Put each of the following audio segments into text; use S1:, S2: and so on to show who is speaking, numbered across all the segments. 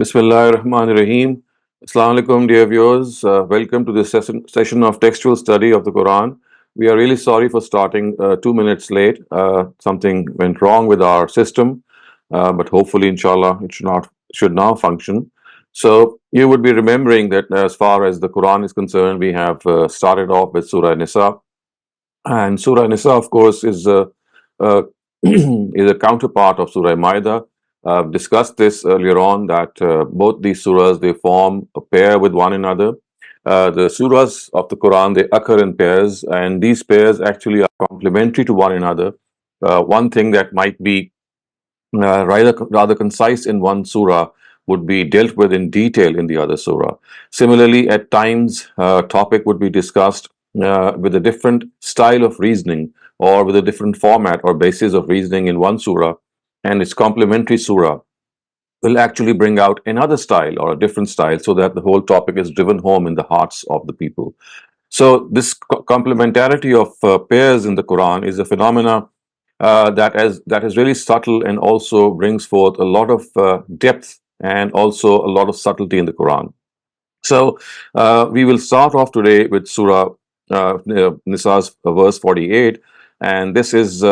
S1: Bismillahir Rahmanir Rahim. Assalamu alaikum, dear viewers. Welcome to this session of textual study of the Quran. We are really sorry for starting 2 minutes late. Something went wrong with our system, but hopefully, inshallah, it should now function. So you would be remembering that as far as the Quran is concerned, we have started off with Surah Nisa, and Surah Nisa, of course, is uh, is a counterpart of Surah Maida. I've discussed this earlier on that both these surahs they form a pair with one another. The surahs of the Quran they occur in pairs, and these pairs actually are complementary to one another. One thing that might be rather concise in one surah would be dealt with in detail in the other surah. Similarly, at times, topic would be discussed with a different style of reasoning or with a different format or basis of reasoning in one surah, and its complementary surah will actually bring out another style or a different style so that the whole topic is driven home in the hearts of the people. So this complementarity of pairs in the Quran is a phenomena that is really subtle and also brings forth a lot of depth and also a lot of subtlety in the Quran. So we will start off today with Surah Nisa's verse 48, and this is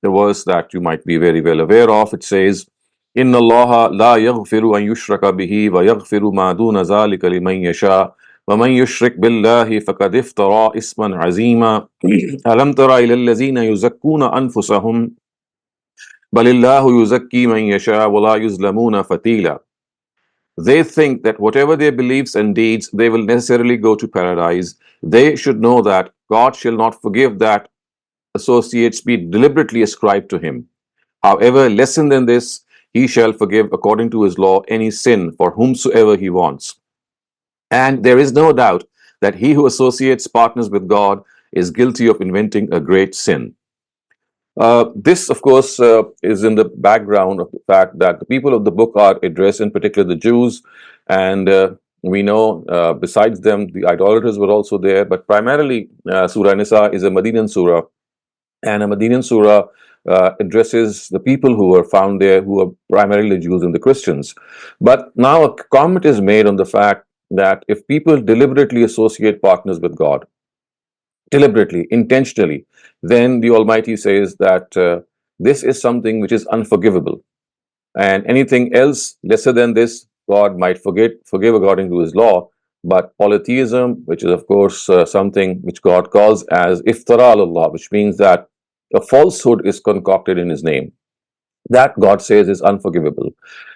S1: the verse that you might be very well aware of. It says, "Inna Allah la yaghfiru an yushraka bihi wa yaghfiru ma duna zalika liman yasha wa man yushrik billahi faqad iftara isman azima alam tara ila allazina yuzakkuna anfusahum balillahu yuzakki man yasha wa la yuzlamuna fatila." They think that whatever their beliefs and deeds, they will necessarily go to paradise. They should know that God shall not forgive that associates be deliberately ascribed to him. However, less than this, he shall forgive according to his law any sin for whomsoever he wants. And there is no doubt that he who associates partners with God is guilty of inventing a great sin. This, of course, is in the background of the fact that the people of the book are addressed, in particular the Jews, and we know besides them, the idolaters were also there. But primarily, Surah Nisa is a Medinan surah, and a Medinan surah addresses the people who were found there, who are primarily Jews and the Christians. But now a comment is made on the fact that if people deliberately associate partners with God, deliberately, intentionally, then the Almighty says that this is something which is unforgivable. And anything else lesser than this, God might forgive according to His law. But polytheism, which is of course something which God calls as iftara Allah, which means that a falsehood is concocted in His name, that God says is unforgivable.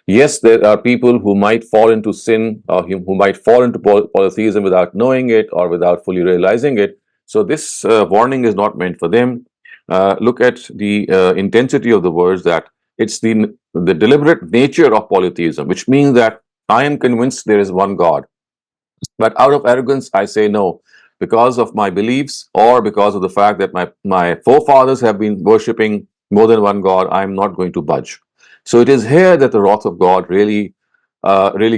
S1: Yes, there are people who might fall into sin or who might fall into polytheism without knowing it or without fully realizing it. So this warning is not meant for them. Look at the intensity of the words, that it's the deliberate nature of polytheism, which means that I am convinced there is one God, but out of arrogance I say no, because of my beliefs or because of the fact that my forefathers have been worshipping more than one God, I'm not going to budge. So it is here that the wrath of God really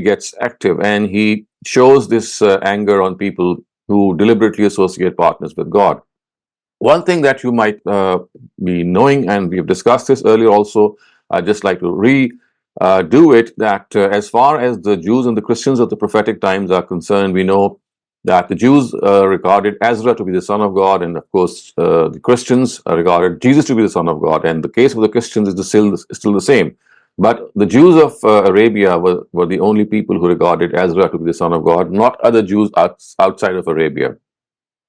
S1: gets active, and He shows this anger on people who deliberately associate partners with God. One thing that you might be knowing, and we've discussed this earlier also, I'd just like to do it, that as far as the Jews and the Christians of the prophetic times are concerned, we know that the Jews regarded Ezra to be the son of God, and of course the Christians regarded Jesus to be the son of God. And the case of the Christians is still the same. But the Jews of Arabia were the only people who regarded Ezra to be the son of God, not other Jews outside of Arabia.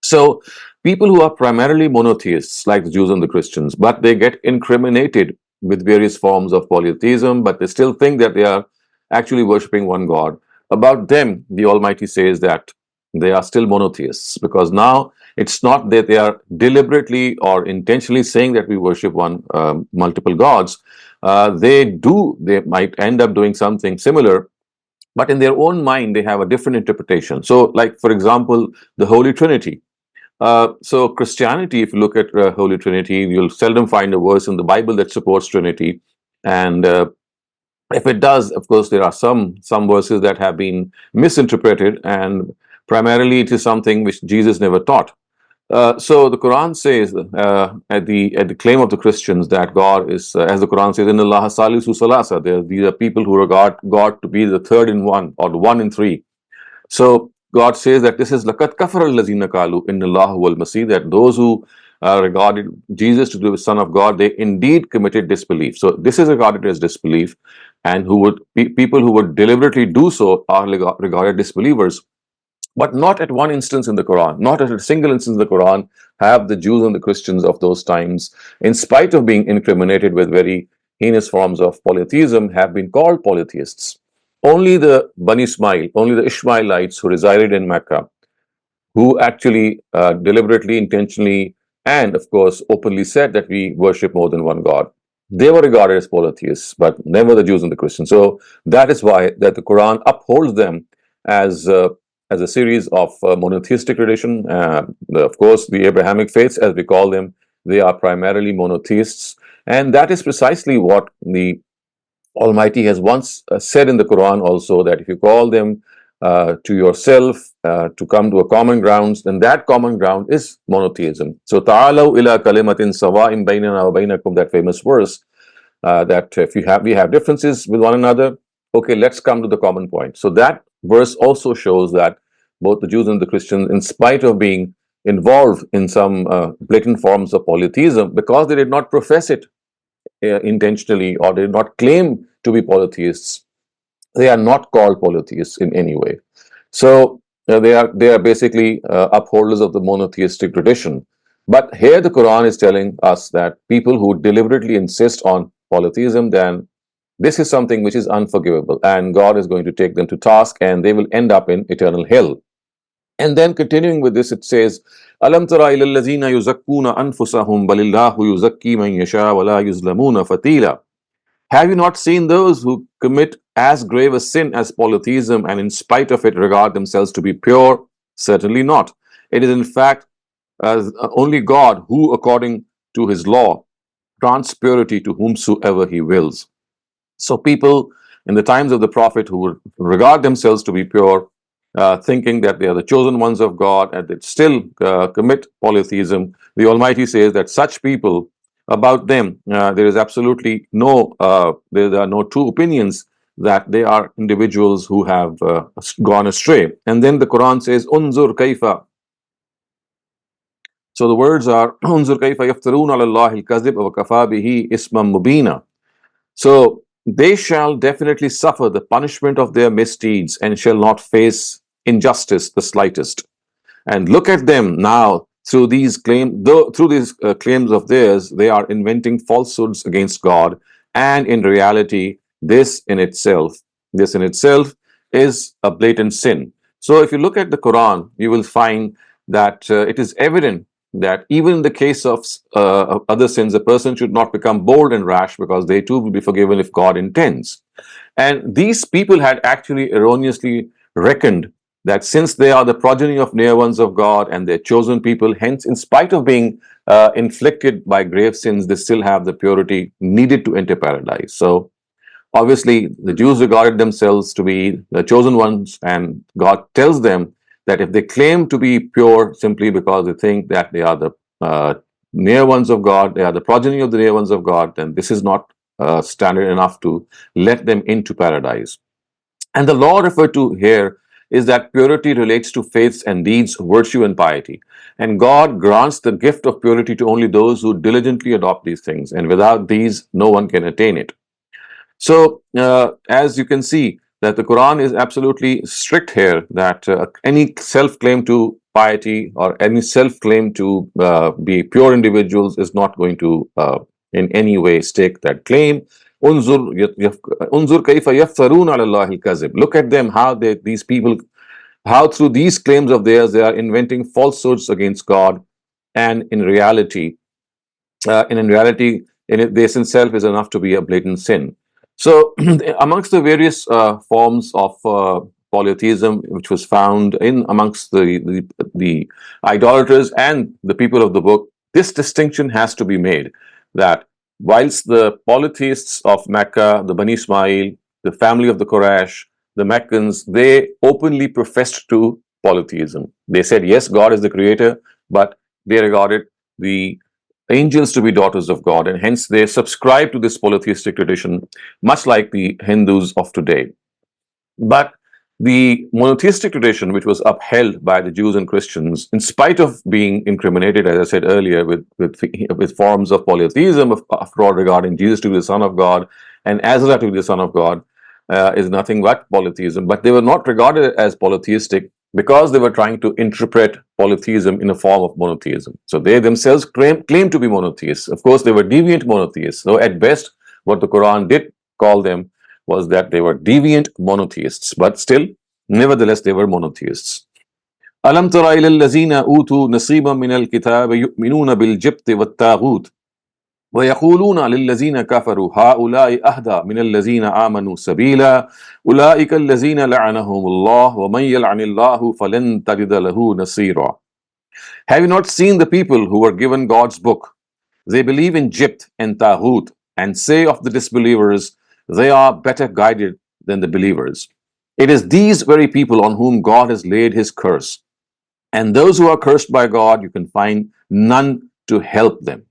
S1: So people who are primarily monotheists, like the Jews and the Christians, but they get incriminated with various forms of polytheism, but they still think that they are actually worshipping one God. About them, the Almighty says that they are still monotheists, because now it's not that they are deliberately or intentionally saying that we worship multiple gods. They might end up doing something similar, but in their own mind, they have a different interpretation. So, like for example, the Holy Trinity. So Christianity, if you look at Holy Trinity, you'll seldom find a verse in the Bible that supports Trinity. And if it does, of course, there are some verses that have been misinterpreted, and primarily it is something which Jesus never taught. So the Quran says at the claim of the Christians that God is, as the Quran says, in Allah Salisu Salasa. These are people who regard God to be the third in one or the one in three. So God says that this is lakat kafar al-lazina kalu inna Allah wal masih, that those who regarded Jesus to be the Son of God, they indeed committed disbelief. So this is regarded as disbelief, and who would people who would deliberately do so are regarded disbelievers. But not at one instance in the Quran, not at a single instance in the Quran have the Jews and the Christians of those times, in spite of being incriminated with very heinous forms of polytheism, have been called polytheists. Only the Bani Ismail, only the Ishmaelites who resided in Mecca, who actually deliberately, intentionally, and of course openly said that we worship more than one God. They were regarded as polytheists, but never the Jews and the Christians. So that is why that the Quran upholds them as as a series of monotheistic tradition. Of course, the Abrahamic faiths, as we call them, they are primarily monotheists, and that is precisely what the Almighty has once said in the Quran also, that if you call them to yourself to come to a common ground, then that common ground is monotheism. So, ta'alaw ila kalimatin sawa'in baynana wa baynakum, that famous verse, that if we have differences with one another, okay, let's come to the common point. So that verse also shows that both the Jews and the Christians, in spite of being involved in some blatant forms of polytheism, because they did not profess it intentionally, or did not claim to be polytheists, they are not called polytheists in any way. So they are basically upholders of the monotheistic tradition. But here the Quran is telling us that people who deliberately insist on polytheism, then this is something which is unforgivable, and God is going to take them to task, and they will end up in eternal hell. And then continuing with this, it says, Alam tara ila allazina yuzakkuna anfusahum balillahu yuzakki man yasha wa la yuzlamuna fatila. Have you not seen those who commit as grave a sin as polytheism, and in spite of it regard themselves to be pure? Certainly not. It is in fact only God who, according to his law, grants purity to whomsoever he wills. So people in the times of the Prophet who would regard themselves to be pure, thinking that they are the chosen ones of God, and they still commit polytheism, the Almighty says that such people, about them, there is absolutely there are no two opinions, that they are individuals who have gone astray. And then the Quran says, Unzur kaifa. So the words are, Unzur kaifa yaftarun ala Allah al-kazib wa kafa bihi isman mubina. So they shall definitely suffer the punishment of their misdeeds, and shall not face injustice the slightest. And look at them now, through these claims of theirs, they are inventing falsehoods against God. And in reality, this in itself is a blatant sin. So if you look at the Quran, you will find that it is evident that even in the case of other sins, a person should not become bold and rash, because they too will be forgiven if God intends. And these people had actually erroneously reckoned that since they are the progeny of near ones of God and their chosen people, hence, in spite of being inflicted by grave sins, they still have the purity needed to enter paradise. So obviously, the Jews regarded themselves to be the chosen ones, and God tells them that if they claim to be pure simply because they think that they are the near ones of God, they are the progeny of the near ones of God, then this is not standard enough to let them into paradise. And the law referred to here is that purity relates to faiths and deeds, virtue and piety. And God grants the gift of purity to only those who diligently adopt these things. And without these, no one can attain it. So, as you can see, that the Quran is absolutely strict here, that any self-claim to piety or any self-claim to be pure individuals is not going to in any way stake that claim. Unzur kaifa yaftarun ala Allah al-kazib. Look at them, how these people, how through these claims of theirs, they are inventing falsehoods against God, and in reality, this itself is enough to be a blatant sin. So, amongst the various forms of polytheism which was found in amongst the idolaters and the people of the book, this distinction has to be made, that whilst the polytheists of Mecca, the Bani Ismail, the family of the Quraysh, the Meccans, they openly professed to polytheism. They said, yes, God is the creator, but they regarded the angels to be daughters of God, and hence they subscribe to this polytheistic tradition, much like the Hindus of today. But the monotheistic tradition, which was upheld by the Jews and Christians, in spite of being incriminated, as I said earlier, with forms of polytheism, after all, regarding Jesus to be the Son of God and Azra to be the Son of God, is nothing but polytheism. But they were not regarded as polytheistic because they were trying to interpret polytheism in a form of monotheism. So they themselves claim to be monotheists. Of course, they were deviant monotheists. So at best, what the Quran did call them was that they were deviant monotheists, but still, nevertheless, they were monotheists. ألم تر إلى الذين أوتوا نصيبا من الكتاب يؤمنون بالجبت والطاغوت ويقولون للذين كفروا هؤلاء أهدى من الذين آمنوا سبيلا أولئك الذين لعنهم الله ومن يلعن الله فلن تجد له نصيرا. Have you not seen the people who were given God's book? They believe in Jibt and Taghut and say of the disbelievers, they are better guided than the believers. It is these very people on whom God has laid his curse. And those who are cursed by God, you can find none to help them.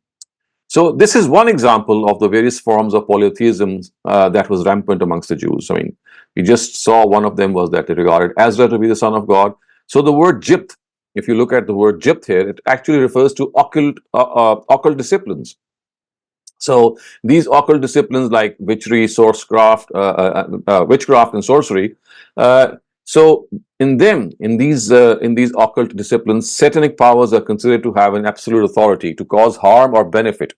S1: So this is one example of the various forms of polytheism that was rampant amongst the Jews. I mean, you just saw one of them was that they regarded Azra to be the son of God. So the word Jibt, if you look at the word Jibt here, it actually refers to occult disciplines. So these occult disciplines like witchery, witchcraft, and sorcery. So in these occult disciplines, satanic powers are considered to have an absolute authority to cause harm or benefit.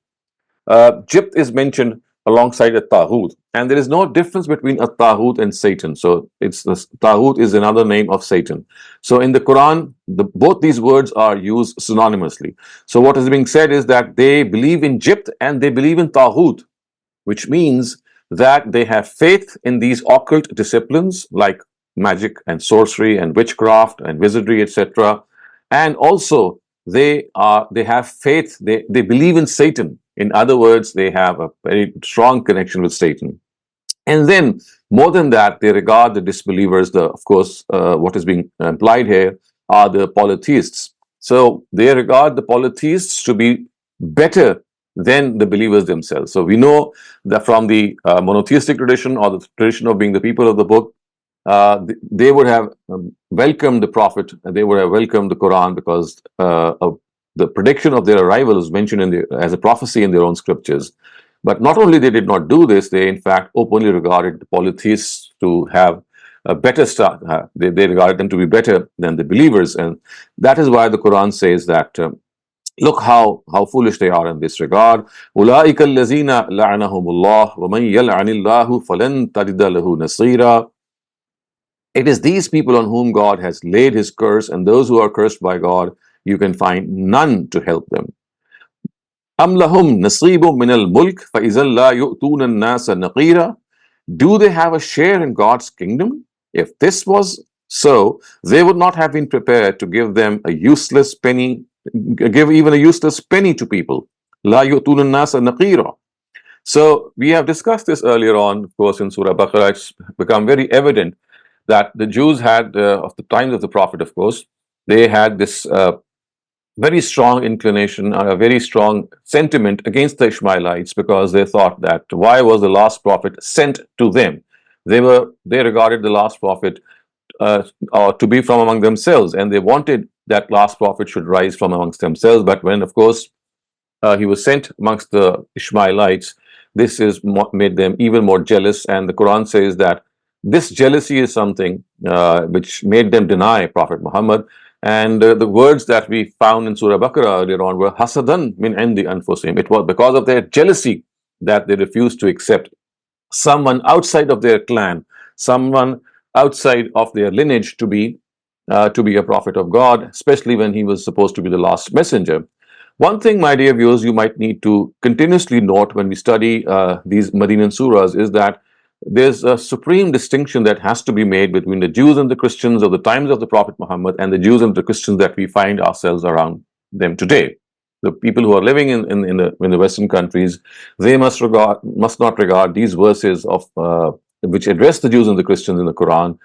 S1: Jibt is mentioned alongside a Taghut, and there is no difference between a Taghut and Satan. So Taghut is another name of Satan. So in the Quran, both these words are used synonymously. So what is being said is that they believe in Jibt and they believe in Taghut, which means that they have faith in these occult disciplines like magic and sorcery and witchcraft and wizardry, etc. And also they have faith, they believe in Satan. In other words, they have a very strong connection with Satan. And then, more than that, they regard the disbelievers, of course, what is being implied here are the polytheists. So they regard the polytheists to be better than the believers themselves. So we know that from the monotheistic tradition or the tradition of being the people of the book, they would have welcomed the Prophet, they would have welcomed the Quran because of the prediction of their arrival is mentioned as a prophecy in their own scriptures. But not only they did not do this, they in fact openly regarded the polytheists to have a better start. They regarded them to be better than the believers. And that is why the Quran says that, look how foolish they are in this regard. أُولَٰئِكَ الَّذِينَ لَعَنَهُمُ اللَّهُ وَمَن يَلْعَنِ اللَّهُ فَلَن تَجِدَ لَهُ نَصِيرًا. It is these people on whom God has laid his curse, and those who are cursed by God, you can find none to help them. أَمْ لَهُمْ نَصِيبٌ مِّنَ الْمُلْكِ فَإِذًا لَا يُؤْتُونَ النَّاسَ نَقِيرًا. Do they have a share in God's kingdom? If this was so, they would not have been prepared to give them a useless penny, give even a useless penny to people. لَا يُؤْتُونَ النَّاسَ نَقِيرًا. So we have discussed this earlier on, of course, in Surah Baqarah. It's become very evident that the Jews had, of the times of the Prophet, of course, they had this very strong inclination, a very strong sentiment against the Ishmaelites because they thought that why was the last prophet sent to them? They regarded the last prophet to be from among themselves, and they wanted that last prophet should rise from amongst themselves. But when, of course, he was sent amongst the Ishmaelites, this is made them even more jealous. And the Quran says that this jealousy is something which made them deny Prophet Muhammad. And the words that we found in Surah Baqarah earlier on were hasadan min indi anfusihim. It was because of their jealousy that they refused to accept someone outside of their clan, someone outside of their lineage to be a prophet of God, especially when he was supposed to be the last messenger. One thing, my dear viewers, you might need to continuously note when we study these Medinan surahs is that there's a supreme distinction that has to be made between the Jews and the Christians of the times of the Prophet Muhammad and the Jews and the Christians that we find ourselves around them today. The people who are living in the Western countries, they must not regard these verses of which address the Jews and the Christians in the Quran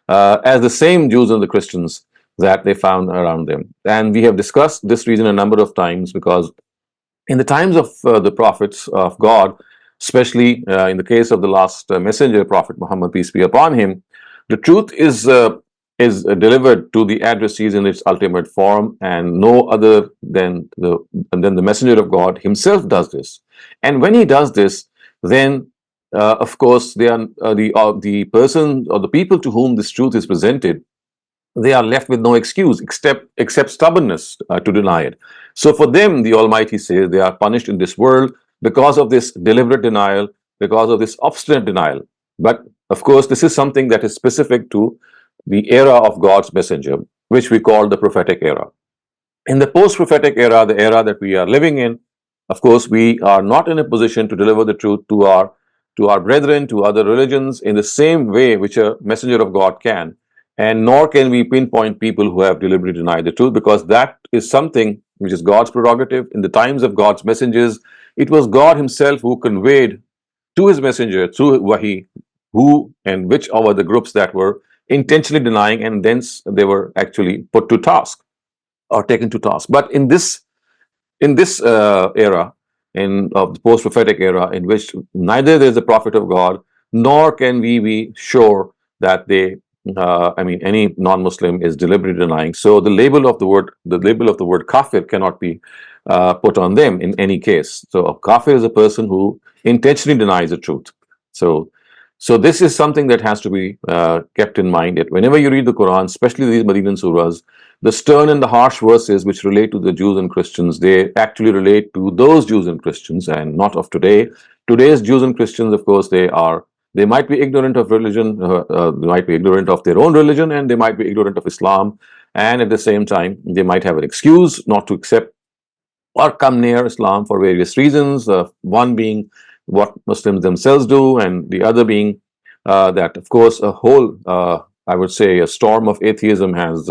S1: as the same Jews and the Christians that they found around them. And we have discussed this reason a number of times because in the times of the prophets of God, especially in the case of the last messenger, Prophet Muhammad, peace be upon him, the truth is delivered to the addressees in its ultimate form, and no other than the messenger of God himself does this. And when he does this, then of course, they are the person or the people to whom this truth is presented, they are left with no excuse except stubbornness to deny it. So for them, the Almighty says they are punished in this world because of this deliberate denial, because of this obstinate denial. But of course, this is something that is specific to the era of God's messenger, which we call the prophetic era. In the post-prophetic era, the era that we are living in, of course, we are not in a position to deliver the truth to our brethren, to other religions, in the same way which a messenger of God can. And nor can we pinpoint people who have deliberately denied the truth, because that is something which is God's prerogative. In the times of God's messengers, it was God Himself who conveyed to His messenger through Wahi who and which are the groups that were intentionally denying, and thence they were actually put to task or taken to task. But in this era, in of the post-prophetic era, in which neither there is a prophet of God, nor can we be sure that any non-Muslim is deliberately denying. So the label of the word kafir cannot be put on them in any case. So a kafir is a person who intentionally denies the truth. So so this is something that has to be kept in mind, that whenever you read the Quran, especially these Medinan surahs, the stern and the harsh verses which relate to the Jews and Christians, they actually relate to those Jews and Christians and not of today. Today's Jews and Christians, of course, they might be ignorant of religion, they might be ignorant of their own religion, and they might be ignorant of Islam. And at the same time, they might have an excuse not to accept or come near Islam for various reasons. One being what Muslims themselves do, and the other being that, of course, I would say, a storm of atheism has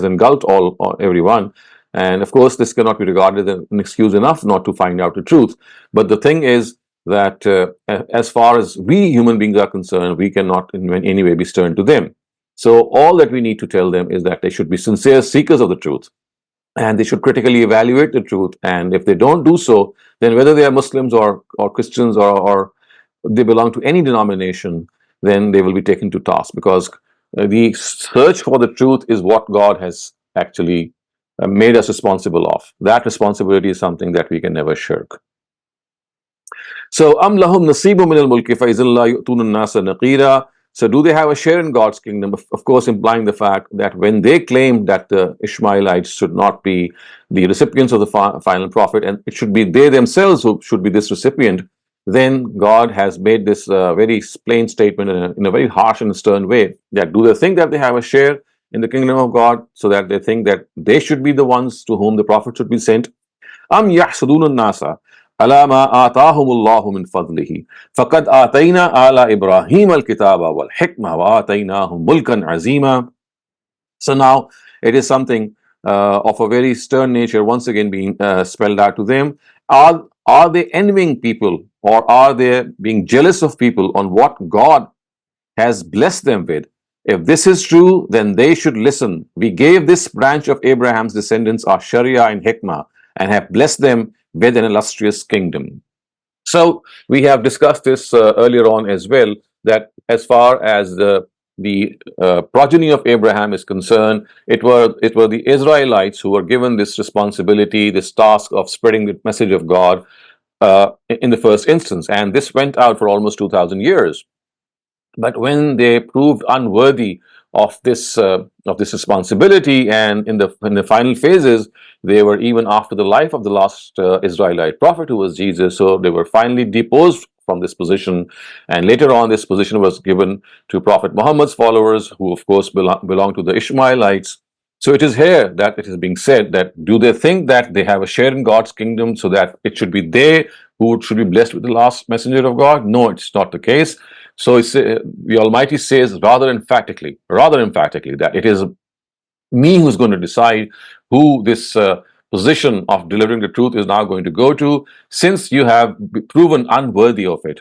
S1: engulfed all everyone. And of course, this cannot be regarded as an excuse enough not to find out the truth. But the thing is that as far as we human beings are concerned, we cannot in any way be stern to them. So all that we need to tell them is that they should be sincere seekers of the truth, and they should critically evaluate the truth. And if they don't do so, then whether they are Muslims or Christians or they belong to any denomination, then they will be taken to task, because the search for the truth is what God has actually made us responsible of. That responsibility is something that we can never shirk. So, am lahum nasibu min al-mulki fa izillah yu'tuna an-nasa naqira. So, do they have a share in God's kingdom? Of course, implying the fact that when they claim that the Ishmaelites should not be the recipients of the final prophet, and it should be they themselves who should be this recipient, then God has made this very plain statement in a very harsh and stern way, that do they think that they have a share in the kingdom of God, so that they think that they should be the ones to whom the prophet should be sent? Am yahsudun nasa ala ma atahumullahu min fadlihi faqad atayna ala Ibrahim al-kitaba wal hikmah wa ataynahum mulkan azima. So now it is something of a very stern nature once again being spelled out to them. Are they envying people, or are they being jealous of people on what God has blessed them with? If this is true, then they should listen. We gave this branch of Abraham's descendants our Sharia and Hikmah, and have blessed them with an illustrious kingdom. So we have discussed this earlier on as well, that as far as the progeny of Abraham is concerned, it were the Israelites who were given this responsibility, this task of spreading the message of God in the first instance, and this went out for almost 2,000 years. But when they proved unworthy of this responsibility, and in the final phases, they were even after the life of the last Israelite prophet, who was Jesus. So they were finally deposed from this position, and later on, this position was given to Prophet Muhammad's followers, who of course belong to the Ishmaelites. So it is here that it is being said that do they think that they have a share in God's kingdom, so that it should be they who should be blessed with the last messenger of God? No, it's not the case. So the Almighty says rather emphatically that it is me who's going to decide who this position of delivering the truth is now going to go to, since you have proven unworthy of it.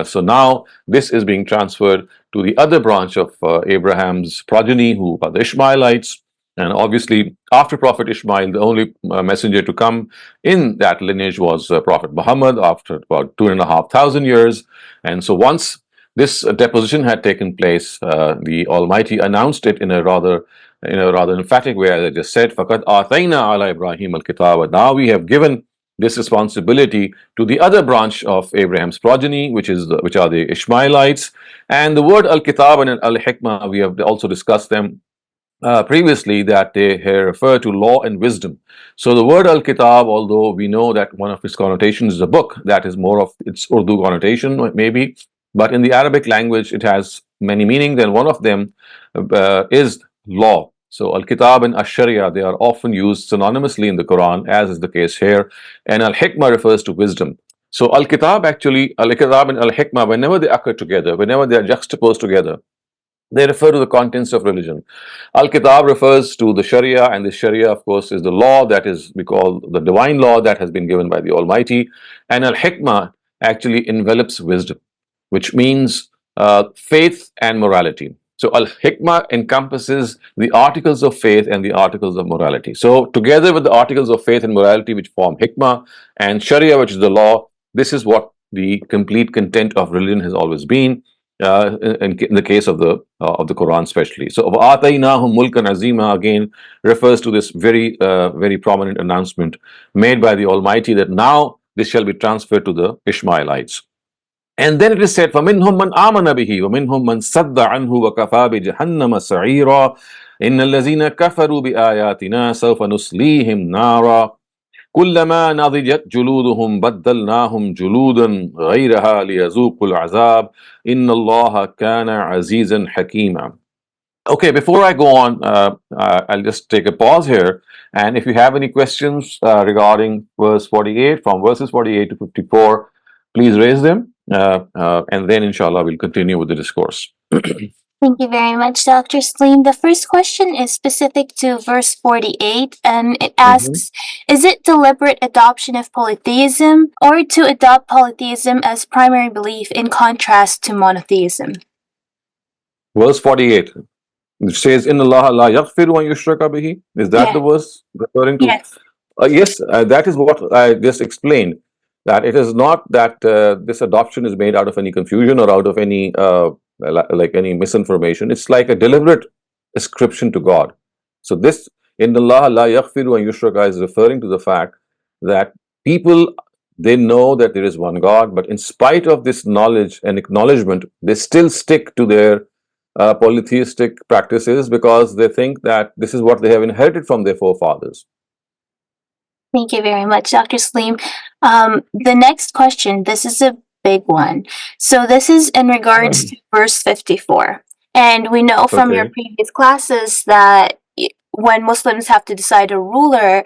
S1: So now this is being transferred to the other branch of Abraham's progeny, who are the Ishmaelites. And obviously, after Prophet Ishmael, the only messenger to come in that lineage was Prophet Muhammad after about 2,500 years. And so once this deposition had taken place, the Almighty announced it in a rather emphatic way, as I just said, فَقَدْ آتَيْنَا عَلَى إِبْرَاهِيمَ الْكِتَابَ. Now we have given this responsibility to the other branch of Abraham's progeny, which are the Ishmaelites. And the word al-kitab and al-hikmah, we have also discussed them previously, that they here refer to law and wisdom. So the word al-kitab, although we know that one of its connotations is a book, that is more of its Urdu connotation maybe, but in the Arabic language it has many meanings, and one of them is law. So al-kitab and ash-sharia, they are often used synonymously in the Quran, as is the case here, and al-hikmah refers to wisdom. So al-kitab and al-hikmah, whenever they occur together, whenever they are juxtaposed together, they refer to the contents of religion. Al-Kitab refers to the Sharia, and the Sharia, of course, is the law that is, we call the divine law that has been given by the Almighty. And Al-Hikmah actually envelops wisdom, which means faith and morality. So Al-Hikmah encompasses the articles of faith and the articles of morality. So together with the articles of faith and morality, which form Hikmah, and Sharia, which is the law, this is what the complete content of religion has always been. In the case of the Quran, especially. So, وَآتَيْنَاهُمْ مُلْكًا عَظِيمًا again refers to this very prominent announcement made by the Almighty, that now this shall be transferred to the Ishmaelites. And then it is said, فَمِنْهُمْ مَنْ آمَنَ بِهِ وَمِنْهُمْ مَنْ صَدَّ عَنْهُ وَكَفَى بِجَهَنَّمَ سَعِيرًا إِنَّ الَّذِينَ كَفَرُوا بِآيَاتِنَا سَوْفَ نُصْلِيهِمْ نَارًا كلما نضجت جلودهم بدلناهم جلودا غيرها ليذوقوا العذاب إن الله كان عزيزا حكيما. Okay, before I go on, I'll just take a pause here. And if you have any questions regarding verse 48, from verses 48 to 54, please raise them. And then, inshallah, we'll continue with the discourse.
S2: Thank you very much, Dr. Saleem. The first question is specific to verse 48, and it asks, is it deliberate adoption of polytheism, or to adopt polytheism as primary belief in contrast to monotheism?
S1: Verse 48. It says, "Inna Allah la yaghfiru an yushraka bihi." Is that the verse referring to?
S2: Yes.
S1: Yes, that is what I just explained. That it is not that this adoption is made out of any confusion or out of any like any misinformation. It's like a deliberate ascription to God. So this "Inna Allah la yaghfiru an yushraka" is referring to the fact that people, they know that there is one God, but in spite of this knowledge and acknowledgement, they still stick to their polytheistic practices, because they think that this is what they have inherited from their forefathers.
S2: Thank you very much, Dr. Saleem. The next question, this is a big one. So this is in regards to verse 54. And we know from your previous classes that when Muslims have to decide a ruler,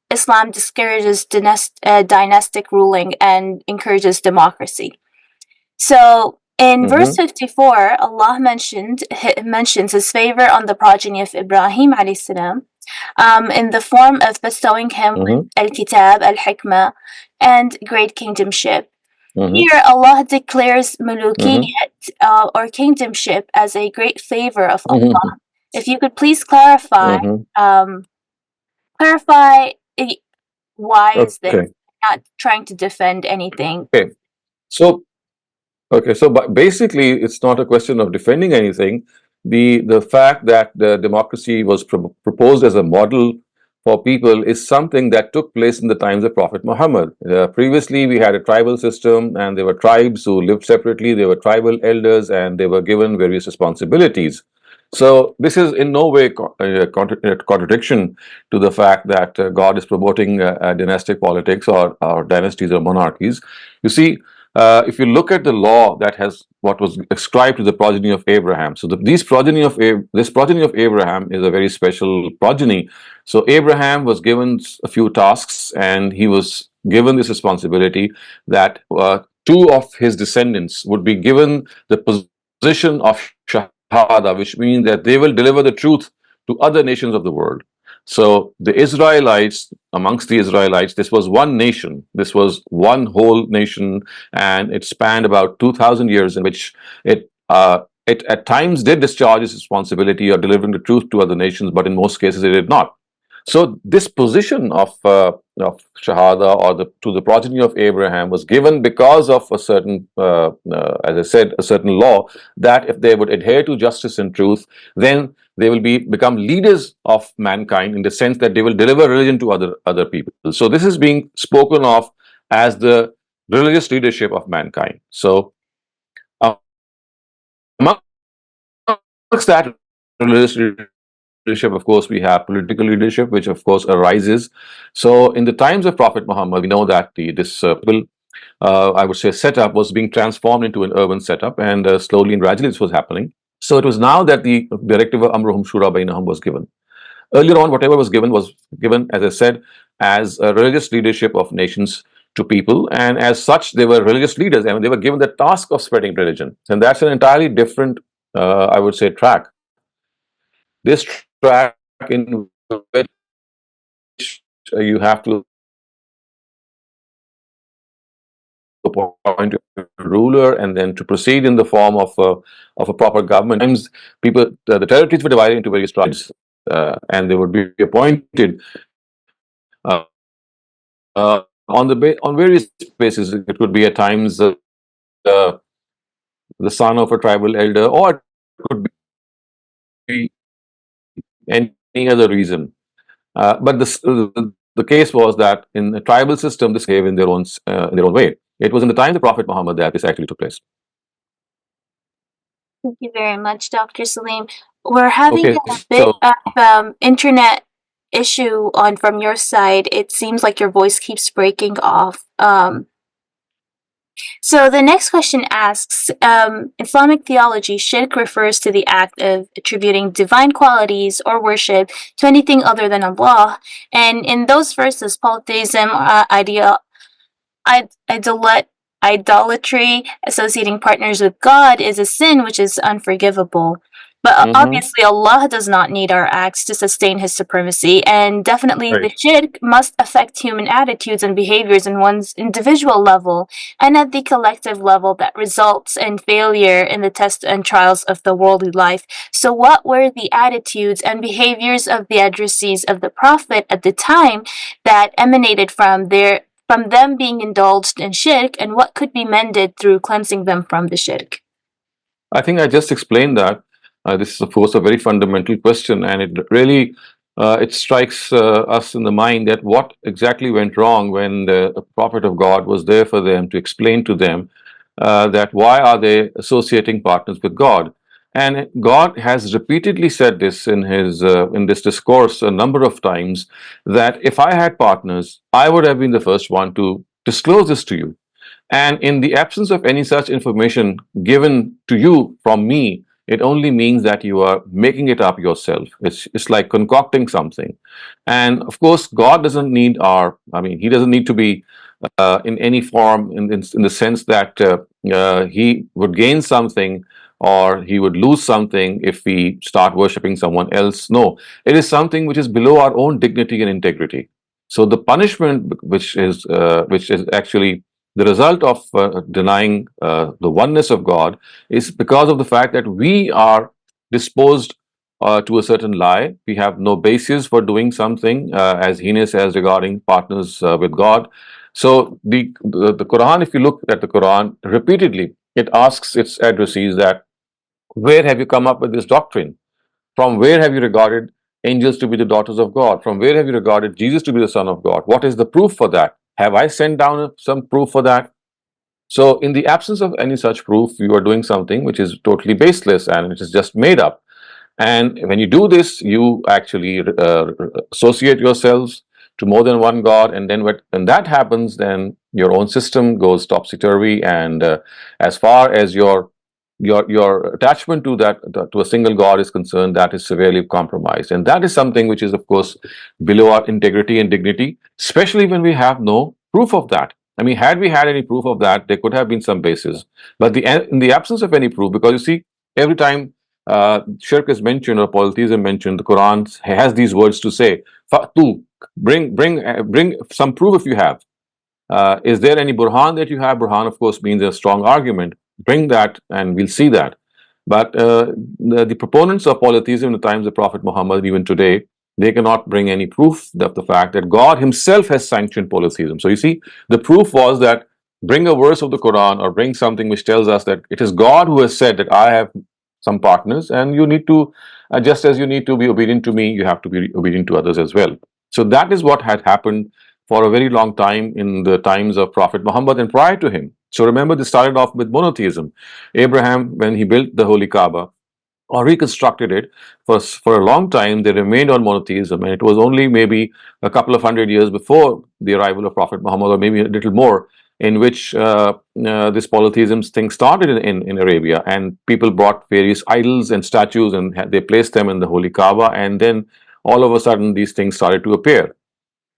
S2: Islam discourages dynastic ruling and encourages democracy. So in verse 54, Allah mentions His favor on the progeny of Ibrahim alayhi salam, in the form of bestowing him with al-kitab, al-hikmah, and great kingdomship. Here, Allah declares mulukiyat, or kingdomship, as a great favor of Allah. If you could please clarify, why is this? Not trying to defend anything.
S1: Okay, so basically, it's not a question of defending anything. The fact that the democracy was proposed as a model for people is something that took place in the times of Prophet Muhammad. Previously, we had a tribal system, and there were tribes who lived separately. There were tribal elders, and they were given various responsibilities. So this is in no way contradiction to the fact that God is promoting dynastic politics or dynasties or monarchies. You see, if you look at the law that has what was ascribed to the progeny of Abraham, so this progeny of Abraham is a very special progeny. So Abraham was given a few tasks, and he was given this responsibility that two of his descendants would be given the position of Shahada, which means that they will deliver the truth to other nations of the world. So the Israelites, amongst the Israelites, this was one nation. This was one whole nation, and it spanned about 2,000 years, in which it it at times did discharge its responsibility of delivering the truth to other nations, but in most cases it did not. So this position of Shahada, or to the progeny of Abraham, was given because of a certain, as I said, a certain law, that if they would adhere to justice and truth, then they will become leaders of mankind, in the sense that they will deliver religion to other people. So this is being spoken of as the religious leadership of mankind. So amongst that religious leadership, of course, we have political leadership, which of course arises. So in the times of Prophet Muhammad, we know that this I would say, setup was being transformed into an urban setup, and slowly and gradually this was happening. So it was now that the directive of Amruhum Shura Bainahum was given. Earlier on, whatever was given, as I said, as a religious leadership of nations to people, and as such, they were religious leaders, and they were given the task of spreading religion. And that's an entirely different, I would say, track. This track in which you have to appoint a ruler and then to proceed in the form of a proper government. Sometimes people, the territories were divided into various tribes, and they would be appointed uh, on various bases. It could be at times the son of a tribal elder, or it could be any other reason. But the case was that in the tribal system, this gave in their own way. It was in the time of the Prophet Muhammad that this actually took place.
S2: Thank you very much, Dr. Saleem. We're having
S1: Okay,
S2: a bit
S1: so
S2: of internet issue on from your side. It seems like your voice keeps breaking off. So the next question asks, Islamic theology, shirk refers to the act of attributing divine qualities or worship to anything other than Allah. And in those verses, polytheism, idolatry, associating partners with God, is a sin which is unforgivable. But obviously, Allah does not need our acts to sustain His supremacy, and definitely the
S1: right.
S2: shirk must affect human attitudes and behaviors in one's individual level and at the collective level that results in failure in the tests and trials of the worldly life. So, what were the attitudes and behaviors of the addressees of the Prophet at the time that emanated from them being indulged in shirk, and what could be mended through cleansing them from the shirk?
S1: I think I just explained that. This is, of course, a very fundamental question, and it really it strikes us in the mind that what exactly went wrong when the prophet of God was there for them to explain to them that why are they associating partners with God. And God has repeatedly said this in this discourse a number of times, that if I had partners, I would have been the first one to disclose this to you. And in the absence of any such information given to you from me, it only means that you are making it up yourself. It's like concocting something. And of course, God doesn't need He doesn't need to be in any form, in the sense that He would gain something or He would lose something if we start worshipping someone else. No, it is something which is below our own dignity and integrity. So the punishment, which is actually the result of denying the oneness of God, is because of the fact that we are disposed to a certain lie. We have no basis for doing something as heinous as regarding partners with God. So the Quran, if you look at the Quran repeatedly, it asks its addressees that where have you come up with this doctrine? From where have you regarded angels to be the daughters of God? From where have you regarded Jesus to be the Son of God? What is the proof for that? Have I sent down some proof for that? So, in the absence of any such proof, you are doing something which is totally baseless and which is just made up. And when you do this, you actually associate yourselves to more than one God. And then when that happens, then your own system goes topsy turvy. And as far as your attachment to to a single God is concerned, that is severely compromised. And that is something which is, of course, below our integrity and dignity, especially when we have no proof of that. I mean, had we had any proof of that, there could have been some basis. But in the absence of any proof, because you see, every time shirk is mentioned or polytheism mentioned, the Quran has these words to say, "Fa'tu," bring some proof if you have. Is there any burhan that you have? Burhan, of course, means a strong argument. Bring that, and we'll see that. But the proponents of polytheism in the times of Prophet Muhammad, even today, they cannot bring any proof of the fact that God Himself has sanctioned polytheism. So you see, the proof was that bring a verse of the Quran or bring something which tells us that it is God who has said that I have some partners, and you need to, just as you need to be obedient to me, you have to be obedient to others as well. So that is what had happened for a very long time in the times of Prophet Muhammad and prior to him. So remember, this started off with monotheism. Abraham, when he built the Holy Kaaba or reconstructed it, for a long time, they remained on monotheism. And it was only maybe a couple of hundred years before the arrival of Prophet Muhammad, or maybe a little more, in which this polytheism thing started in Arabia. And people brought various idols and statues and they placed them in the Holy Kaaba. And then all of a sudden, these things started to appear.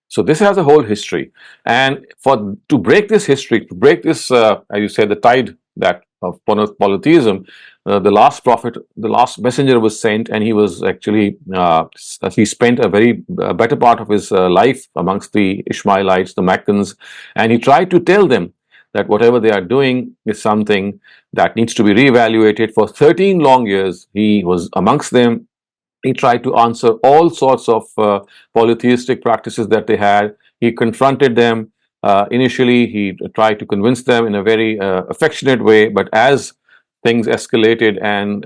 S1: So this has a whole history, and for to break this history, to break this, as you said, the tide that of polytheism, the last prophet, the last messenger was sent, and he was actually he spent a very better part of his life amongst the Ishmaelites, the Meccans, and he tried to tell them that whatever they are doing is something that needs to be reevaluated. For 13 long years, he was amongst them. He tried to answer all sorts of polytheistic practices that they had. He confronted them. Initially, he tried to convince them in a very affectionate way, but as things escalated and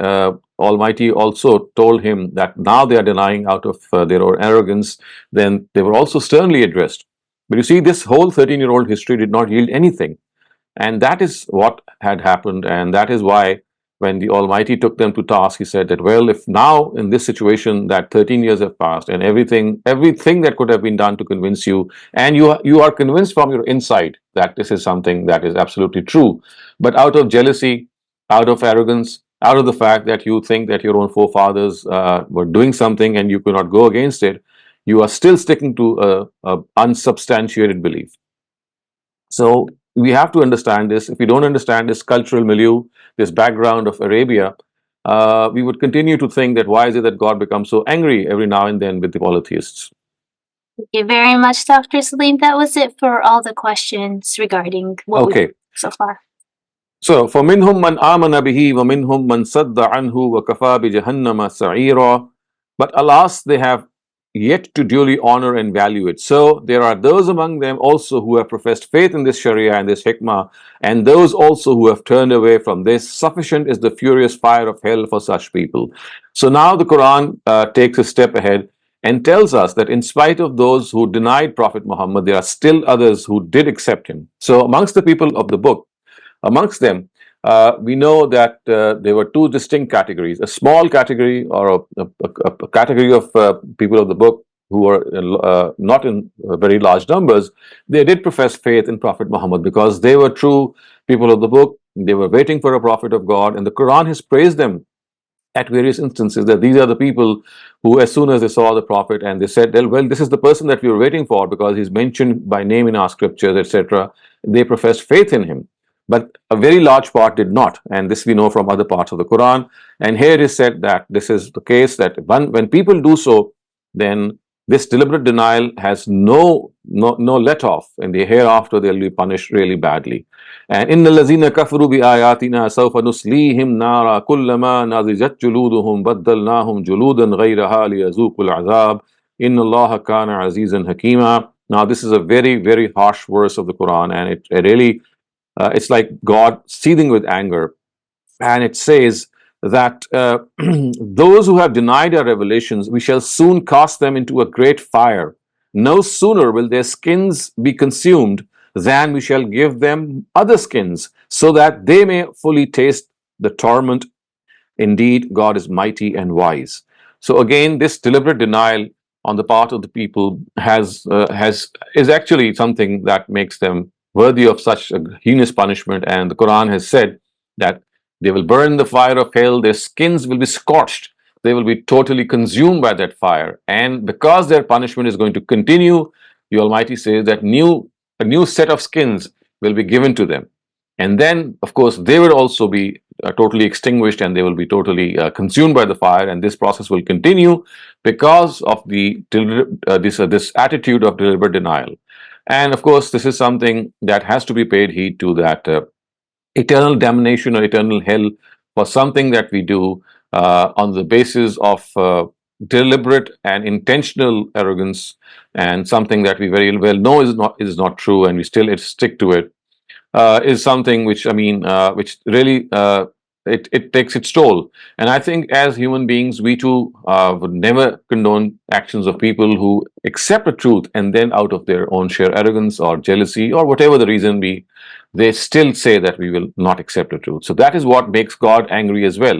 S1: Almighty also told him that now they are denying out of their own arrogance, then they were also sternly addressed. But you see, this whole 13-year-old history did not yield anything. And that is what had happened. And that is why when the Almighty took them to task, He said that, well, if now in this situation that 13 years have passed and everything that could have been done to convince you, and you are convinced from your inside that this is something that is absolutely true, but out of jealousy, out of arrogance, out of the fact that you think that your own forefathers were doing something and you could not go against it, you are still sticking to a unsubstantiated belief. So we have to understand this. If we don't understand this cultural milieu, this background of Arabia, we would continue to think that why is it that God becomes so angry every now and then with the polytheists?
S2: Thank you very much, Dr. Saleem. That was it for all the questions regarding what we've so far.
S1: So, فَمِنْهُمْ مَنْ آمَنَ بِهِ وَمِنْهُمْ مَنْ صَدَّ عَنْهُ وَكَفَى بِجَهَنَّمَ سَعِيرًا. But alas, they have yet to duly honor and value it. So there are those among them also who have professed faith in this Sharia and this Hikmah, and those also who have turned away from this. Sufficient is the furious fire of hell for such people. So now the Quran takes a step ahead and tells us that in spite of those who denied Prophet Muhammad, there are still others who did accept him. So amongst the people of the book, amongst them, we know that there were two distinct categories: a small category, or a category of people of the book who were not in very large numbers. They did profess faith in Prophet Muhammad because they were true people of the book. They were waiting for a prophet of God, and the Quran has praised them at various instances that these are the people who, as soon as they saw the prophet and they said, well, this is the person that we were waiting for because he's mentioned by name in our scriptures, etc., they professed faith in him. But a very large part did not, and this we know from other parts of the Quran. And here it is said that this is the case, that when people do so, then this deliberate denial has no let off, and the hereafter they'll be punished really badly. And in the lazina kafaru bi ayatina sawfa nuslihim nara kullama nazijat juluduhum baddalnahum juludan ghayraha liyazuqul azab inna allaha kana azizan hakima. Now this is a very, very harsh verse of the Quran, and it really it's like God seething with anger. And it says that those who have denied our revelations, we shall soon cast them into a great fire. No sooner will their skins be consumed than we shall give them other skins, so that they may fully taste the torment. Indeed, God is mighty and wise. So again, this deliberate denial on the part of the people is actually something that makes them worthy of such a heinous punishment. And the Quran has said that they will burn the fire of hell, their skins will be scorched, they will be totally consumed by that fire. And because their punishment is going to continue, the Almighty says that a new set of skins will be given to them. And then, of course, they will also be totally extinguished, and they will be totally consumed by the fire. And this process will continue because of this attitude of deliberate denial. And of course, this is something that has to be paid heed to, that eternal damnation or eternal hell for something that we do on the basis of deliberate and intentional arrogance, and something that we very well know is not true, and we still stick to it, is something which, I mean, which really it takes its toll. And I think as human beings, we too would never condone actions of people who accept the truth and then, out of their own sheer arrogance or jealousy or whatever the reason be, they still say that we will not accept the truth. So that is what makes God angry as well.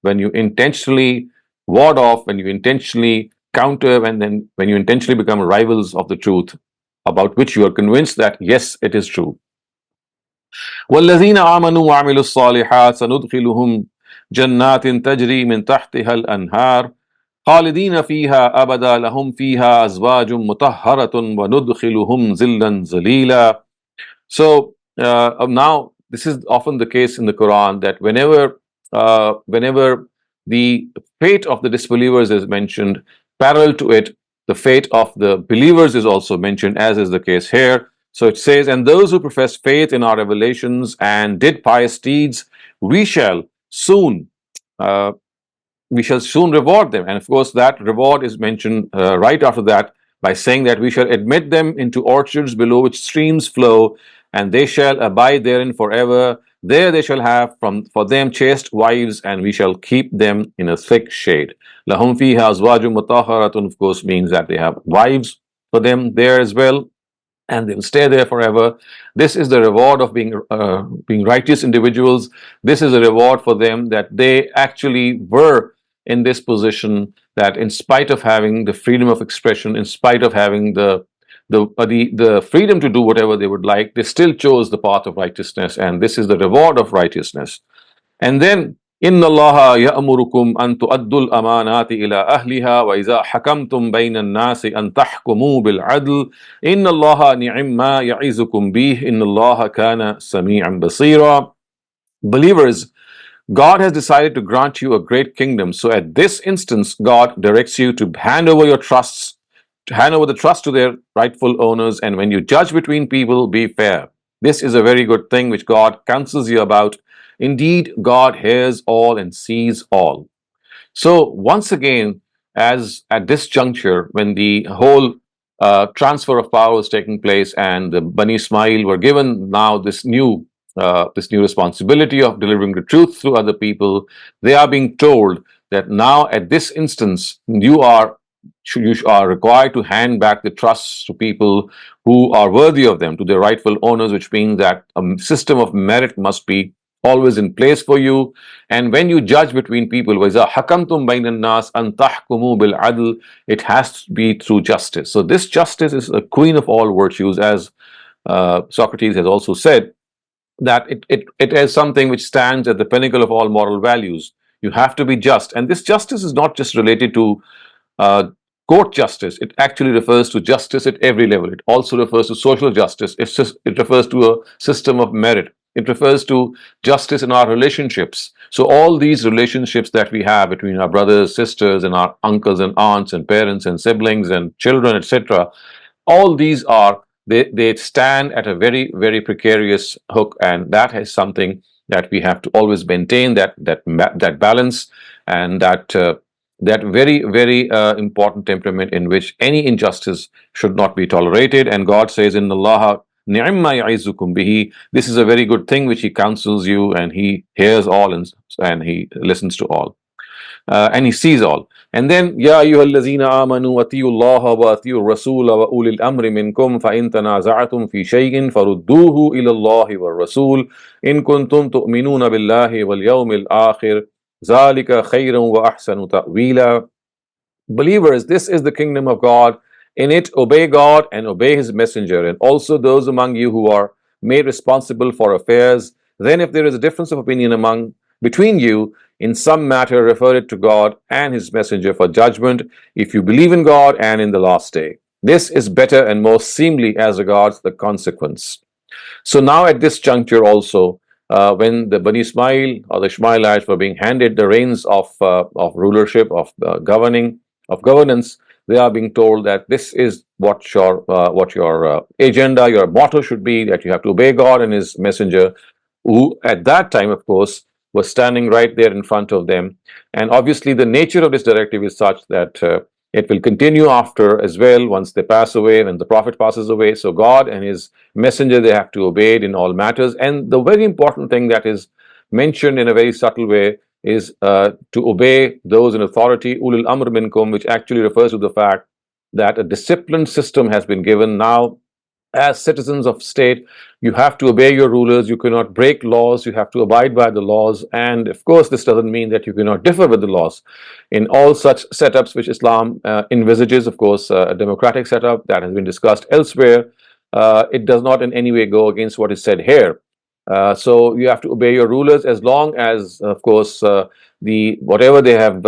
S1: When you intentionally ward off, when you intentionally counter, and then when you intentionally become rivals of the truth about which you are convinced that yes, it is true. والذين آمنوا وعملوا الصالحات سندخلهم جنات تجري من تحتها الأنهار خالدين فيها أبدا لهم فيها أزواج مطهرة وندخلهم ظلا ظليلا. So now this is often the case in the Quran, that whenever the fate of the disbelievers is mentioned, parallel to it, the fate of the believers is also mentioned, as is the case here. So it says, and those who profess faith in our revelations and did pious deeds, we shall soon uh, we shall soon reward them. And of course, that reward is mentioned right after that by saying that we shall admit them into orchards below which streams flow, and they shall abide therein forever. There they shall have for them chaste wives, and we shall keep them in a thick shade. Lahum fiha azwajum mutahharatun, of course, means that they have wives for them there as well, and they will stay there forever. This is the reward of being righteous individuals. This is a reward for them, that they actually were in this position, that in spite of having the freedom of expression, in spite of having the freedom to do whatever they would like, they still chose the path of righteousness, and this is the reward of righteousness. And then, إن الله يأمركم أن تؤدوا الأمانات إلى أهلها وإذا حكمتم بين الناس أن تحكموا بالعدل إن الله نعم ما يعظكم به إن الله كان سميعا بصيرا. Believers, God has decided to grant you a great kingdom. So at this instance, God directs you to hand over your trusts, to hand over the trust to their rightful owners. And when you judge between people, be fair. This is a very good thing which God counsels you about. Indeed, God hears all and sees all. So once again, as at this juncture, when the whole transfer of power was taking place, and the Bani Ismail were given now this new responsibility of delivering the truth through other people, they are being told that now at this instance you are required to hand back the trusts to people who are worthy of them, to their rightful owners, which means that a system of merit must be always in place for you. And when you judge between people, وَإِذَا حَكَمْتُمْ بَيْنَ النَّاسِ أَن تَحْكُمُوا بِالْعَدْلِ, it has to be through justice. So this justice is a queen of all virtues, as Socrates has also said, that it is something which stands at the pinnacle of all moral values. You have to be just. And this justice is not just related to uh, court justice. It actually refers to justice at every level. It also refers to social justice. It refers to a system of merit. It refers to justice in our relationships. So all these relationships that we have between our brothers, sisters, and our uncles and aunts and parents and siblings and children, etc., all these they stand at a very, very precarious hook, and that is something that we have to always maintain, that balance, and that very, very important temperament in which any injustice should not be tolerated. And God says, in Allah ni'ma ya'izukum bihi, this is a very good thing which He counsels you, and He hears all, and He listens to all, and He sees all. And then, Ya ayyuhallazina amanu atiyu Allah wa atiyu Rasul wa ulil amri minkum fa in tanaza'atum fi shay'in farudduhu ila Allah wa Rasul in kuntum tu'minuna billahi wal yawmil akhir zalika khayran wa ahsanu ta'wila. Believers, this is the kingdom of God. In it, obey God and obey His messenger, and also those among you who are made responsible for affairs. Then, if there is a difference of opinion between you in some matter, refer it to God and His messenger for judgment, if you believe in God and in the last day. This is better and more seemly as regards the consequence. So now at this juncture also, when the Bani Ismail or the Ishmaelites were being handed the reins of rulership, of governance, they are being told that this is what your agenda, your motto should be, that you have to obey God and His messenger, who at that time, of course, was standing right there in front of them. And obviously, the nature of this directive is such that it will continue after as well, once they pass away, when the Prophet passes away. So God and His Messenger, they have to obey it in all matters. And the very important thing that is mentioned in a very subtle way is to obey those in authority, ulul amr minkum, which actually refers to the fact that a disciplined system has been given. Now, as citizens of state, you have to obey your rulers. You cannot break laws. You have to abide by the laws. And of course, this doesn't mean that you cannot differ with the laws. In all such setups which Islam envisages, of course, a democratic setup that has been discussed elsewhere, it does not in any way go against what is said here. So you have to obey your rulers as long as, of course, the whatever they have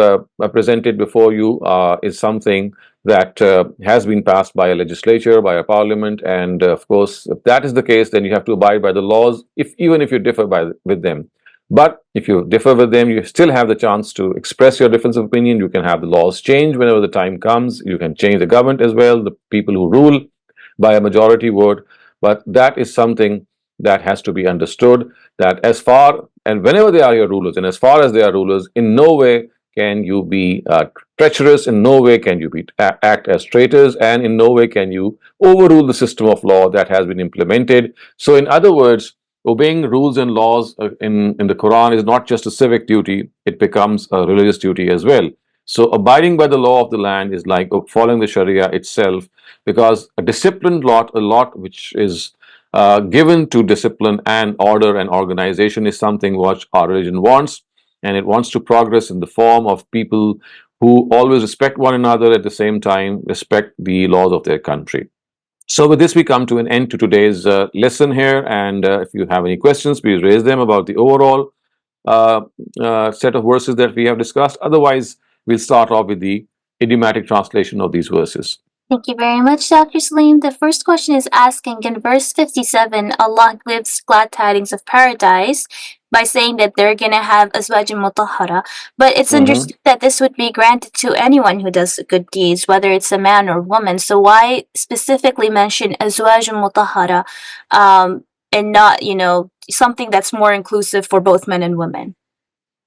S1: presented before you is something that has been passed by a legislature, by a parliament, and of course, if that is the case, then you have to abide by the laws, if even if you differ with them. But if you differ with them, you still have the chance to express your difference of opinion. You can have the laws changed whenever the time comes. You can change the government as well, the people who rule by a majority vote. But that is something that has to be understood, that as far and whenever they are your rulers, and as far as they are rulers, in no way can you be treacherous, in no way can you act as traitors, and in no way can you overrule the system of law that has been implemented. So in other words, obeying rules and laws in the Quran is not just a civic duty, it becomes a religious duty as well. So abiding by the law of the land is like following the Sharia itself, because a disciplined lot, a lot which is given to discipline and order and organization, is something which our religion wants, and it wants to progress in the form of people who always respect one another, at the same time respect the laws of their country. So with this, we come to an end to today's lesson here, and if you have any questions, please raise them about the overall set of verses that we have discussed. Otherwise, we'll start off with the idiomatic translation of these verses.
S2: Thank you very much, Dr. Saleem. The first question is asking, in verse 57, Allah gives glad tidings of paradise by saying that they're going to have azwajin mutahhara, but it's understood that this would be granted to anyone who does good deeds, whether it's a man or woman. So why specifically mention azwajin mutahhara and not, something that's more inclusive for both men and women?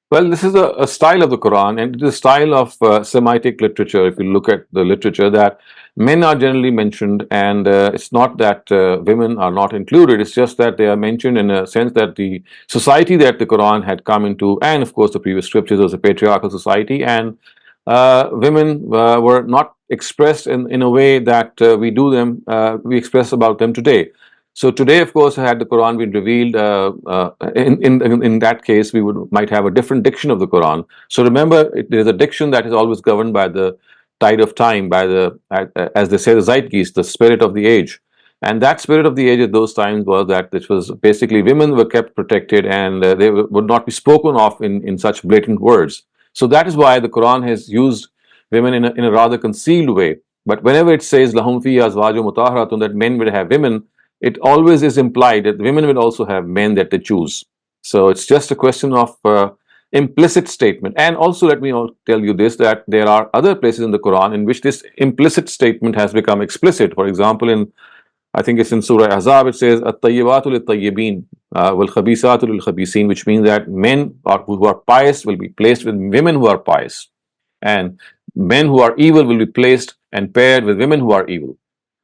S1: Well, this is a style of the Quran, and it is a style of Semitic literature. If you look at the literature, that men are generally mentioned, and it's not that women are not included. It's just that they are mentioned in a sense that the society that the Quran had come into, and of course the previous scriptures, was a patriarchal society, and women were not expressed in a way that we express about them today. So today, of course, had the Quran been revealed, in that case, we might have a different diction of the Quran. So remember, there is a diction that is always governed by the tide of time, by the, as they say, the zeitgeist, the spirit of the age. And that spirit of the age at those times was that this was basically women were kept protected, and they would not be spoken of in such blatant words. So that is why the Quran has used women in a rather concealed way. But whenever it says lahum fiha azwajun mutahharatun, that men will have women, it always is implied that women will also have men that they choose. So it's just a question of implicit statement. And also, let me tell you this, that there are other places in the Quran in which this implicit statement has become explicit. For example, I think it's in Surah Ahzab, it says at-tayyibatu lit-tayyibin wal-khabisatu lil-khabisin, which means that men who are pious will be placed with women who are pious, and men who are evil will be placed and paired with women who are evil.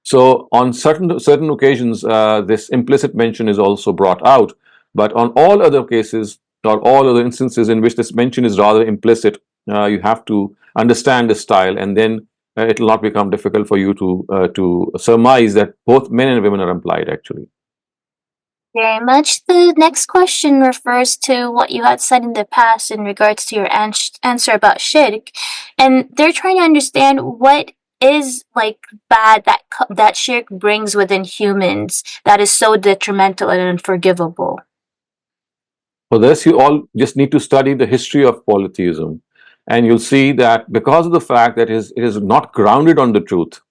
S1: So on certain occasions, this implicit mention is also brought out, but on all other cases or all other instances in which this mention is rather implicit, you have to understand the style, and then it will not become difficult for you to surmise that both men and women are implied actually.
S2: Very much. The next question refers to what you had said in the past in regards to your answer about shirk, and they're trying to understand what is like bad that shirk brings within humans that is so detrimental and unforgivable.
S1: For this, you all just need to study the history of polytheism, and you'll see that because of the fact that it is not grounded on the truth,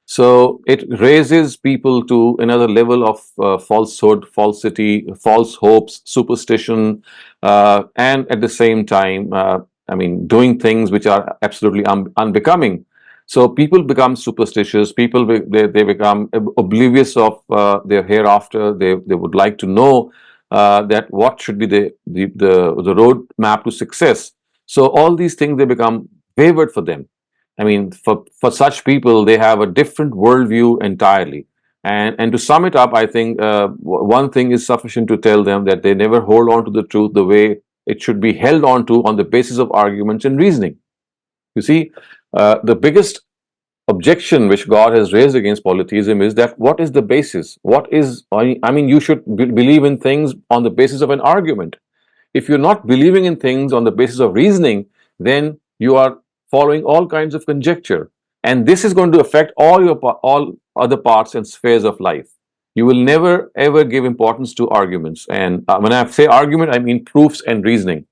S1: so it raises people to another level of falsehood, falsity, false hopes, superstition, and at the same time, doing things which are absolutely unbecoming. So people become superstitious. People they become oblivious of their hereafter. They would like to know that what should be the road map to success. So all these things, they become wavered for them. I mean, for such people, they have a different worldview entirely. And to sum it up, I think one thing is sufficient to tell them that they never hold on to the truth the way it should be held on to, on the basis of arguments and reasoning. You see, the biggest objection which God has raised against polytheism is that what is the basis? What is, I mean, you should believe in things on the basis of an argument. If you're not believing in things on the basis of reasoning, then you are following all kinds of conjecture. And this is going to affect all other parts and spheres of life. You will never ever give importance to arguments. And when I say argument, I mean proofs and reasoning.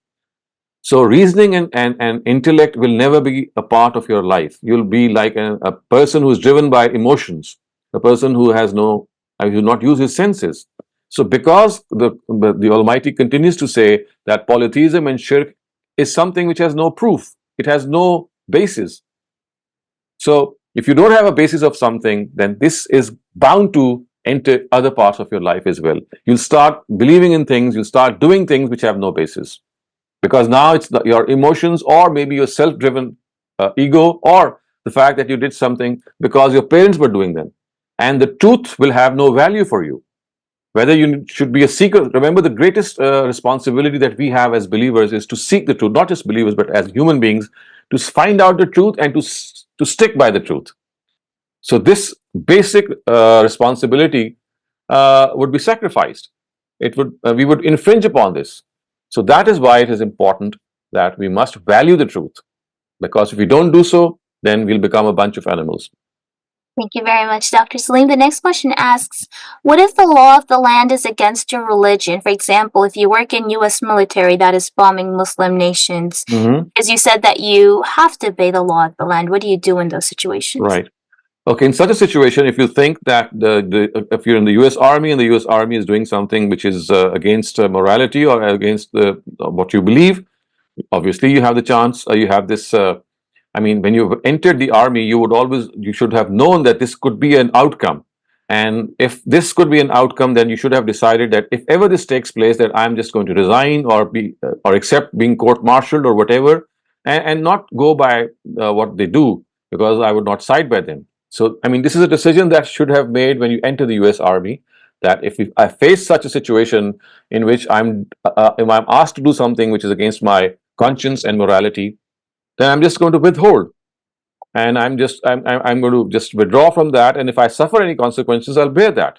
S1: So reasoning and intellect will never be a part of your life. You'll be like a person who's driven by emotions, a person who has no, who will not use his senses. So because the Almighty continues to say that polytheism and shirk is something which has no proof, it has no basis. So if you don't have a basis of something, then this is bound to enter other parts of your life as well. You'll start believing in things, you'll start doing things which have no basis, because now it's your emotions, or maybe your self-driven ego, or the fact that you did something because your parents were doing them, and the truth will have no value for you. Whether you should be a seeker, remember the greatest responsibility that we have as believers is to seek the truth, not just believers but as human beings, to find out the truth and to stick by the truth. So this basic responsibility would be sacrificed. It would we would infringe upon this. So that is why it is important that we must value the truth, because if we don't do so, then we'll become a bunch of animals.
S2: Thank you very much, Dr. Saleem. The next question asks, what if the law of the land is against your religion? For example, if you work in U.S. military that is bombing Muslim nations, as you said that you have to obey the law of the land, what do you do in those situations?
S1: Right. Okay, in such a situation, if you think that if you're in the U.S. Army and the U.S. Army is doing something which is against morality or against what you believe, obviously you have the chance. You have this. I mean, when you entered the army, you should have known that this could be an outcome. And if this could be an outcome, then you should have decided that if ever this takes place, that I'm just going to resign or accept being court-martialed or whatever, and not go by what they do, because I would not side by them. So, I mean, this is a decision that should have made when you enter the U.S. Army, that if I face such a situation in which if I'm asked to do something which is against my conscience and morality, then I'm just going to withhold, and I'm going to just withdraw from that. And if I suffer any consequences, I'll bear that.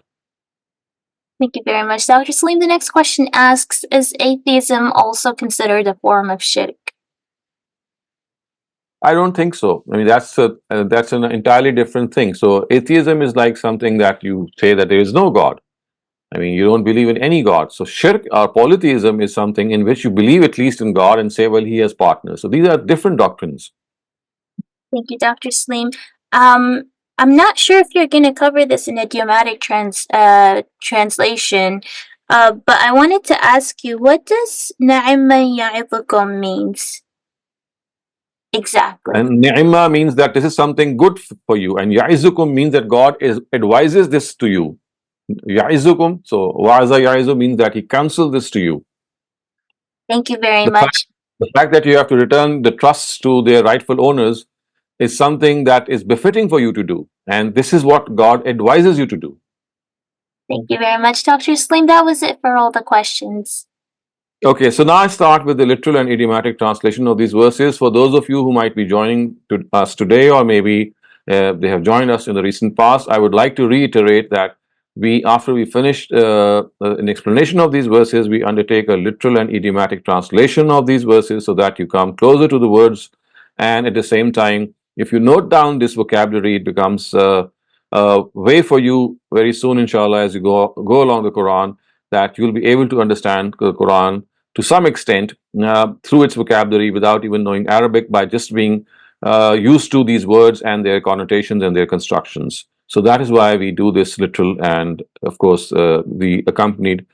S2: Thank you very much, Dr. Saleem. The next question asks, is atheism also considered a form of shirk?
S1: I don't think so. I mean, that's an entirely different thing. So atheism is like something that you say that there is no God. I mean, you don't believe in any God. So shirk or polytheism is something in which you believe at least in God and say, well, he has partners. So these are different doctrines.
S2: Thank you, Dr. Saleem. I'm not sure if you're going to cover this in idiomatic translation, but I wanted to ask you, what does na'imma ya'idukum means? Exactly.
S1: And ni'ma means that this is something good for you, and ya'izukum means that God advises this to you. Ya'izukum, so wa'aza ya'izu means that he counsels this to you.
S2: Thank you very much.
S1: The fact that you have to return the trusts to their rightful owners is something that is befitting for you to do, and this is what God advises you to do.
S2: Thank you very much, Dr. Saleem. That was it for all the questions.
S1: Okay, so now I start with the literal and idiomatic translation of these verses. For those of you who might be joining us today, or maybe they have joined us in the recent past, I would like to reiterate that after we finished an explanation of these verses, we undertake a literal and idiomatic translation of these verses so that you come closer to the words. And at the same time, if you note down this vocabulary, it becomes a way for you very soon, inshallah, as you go along the Quran, that you'll be able to understand the Quran to some extent through its vocabulary without even knowing Arabic, by just being used to these words and their connotations and their constructions. So that is why we do this literal and, of course, the accompanied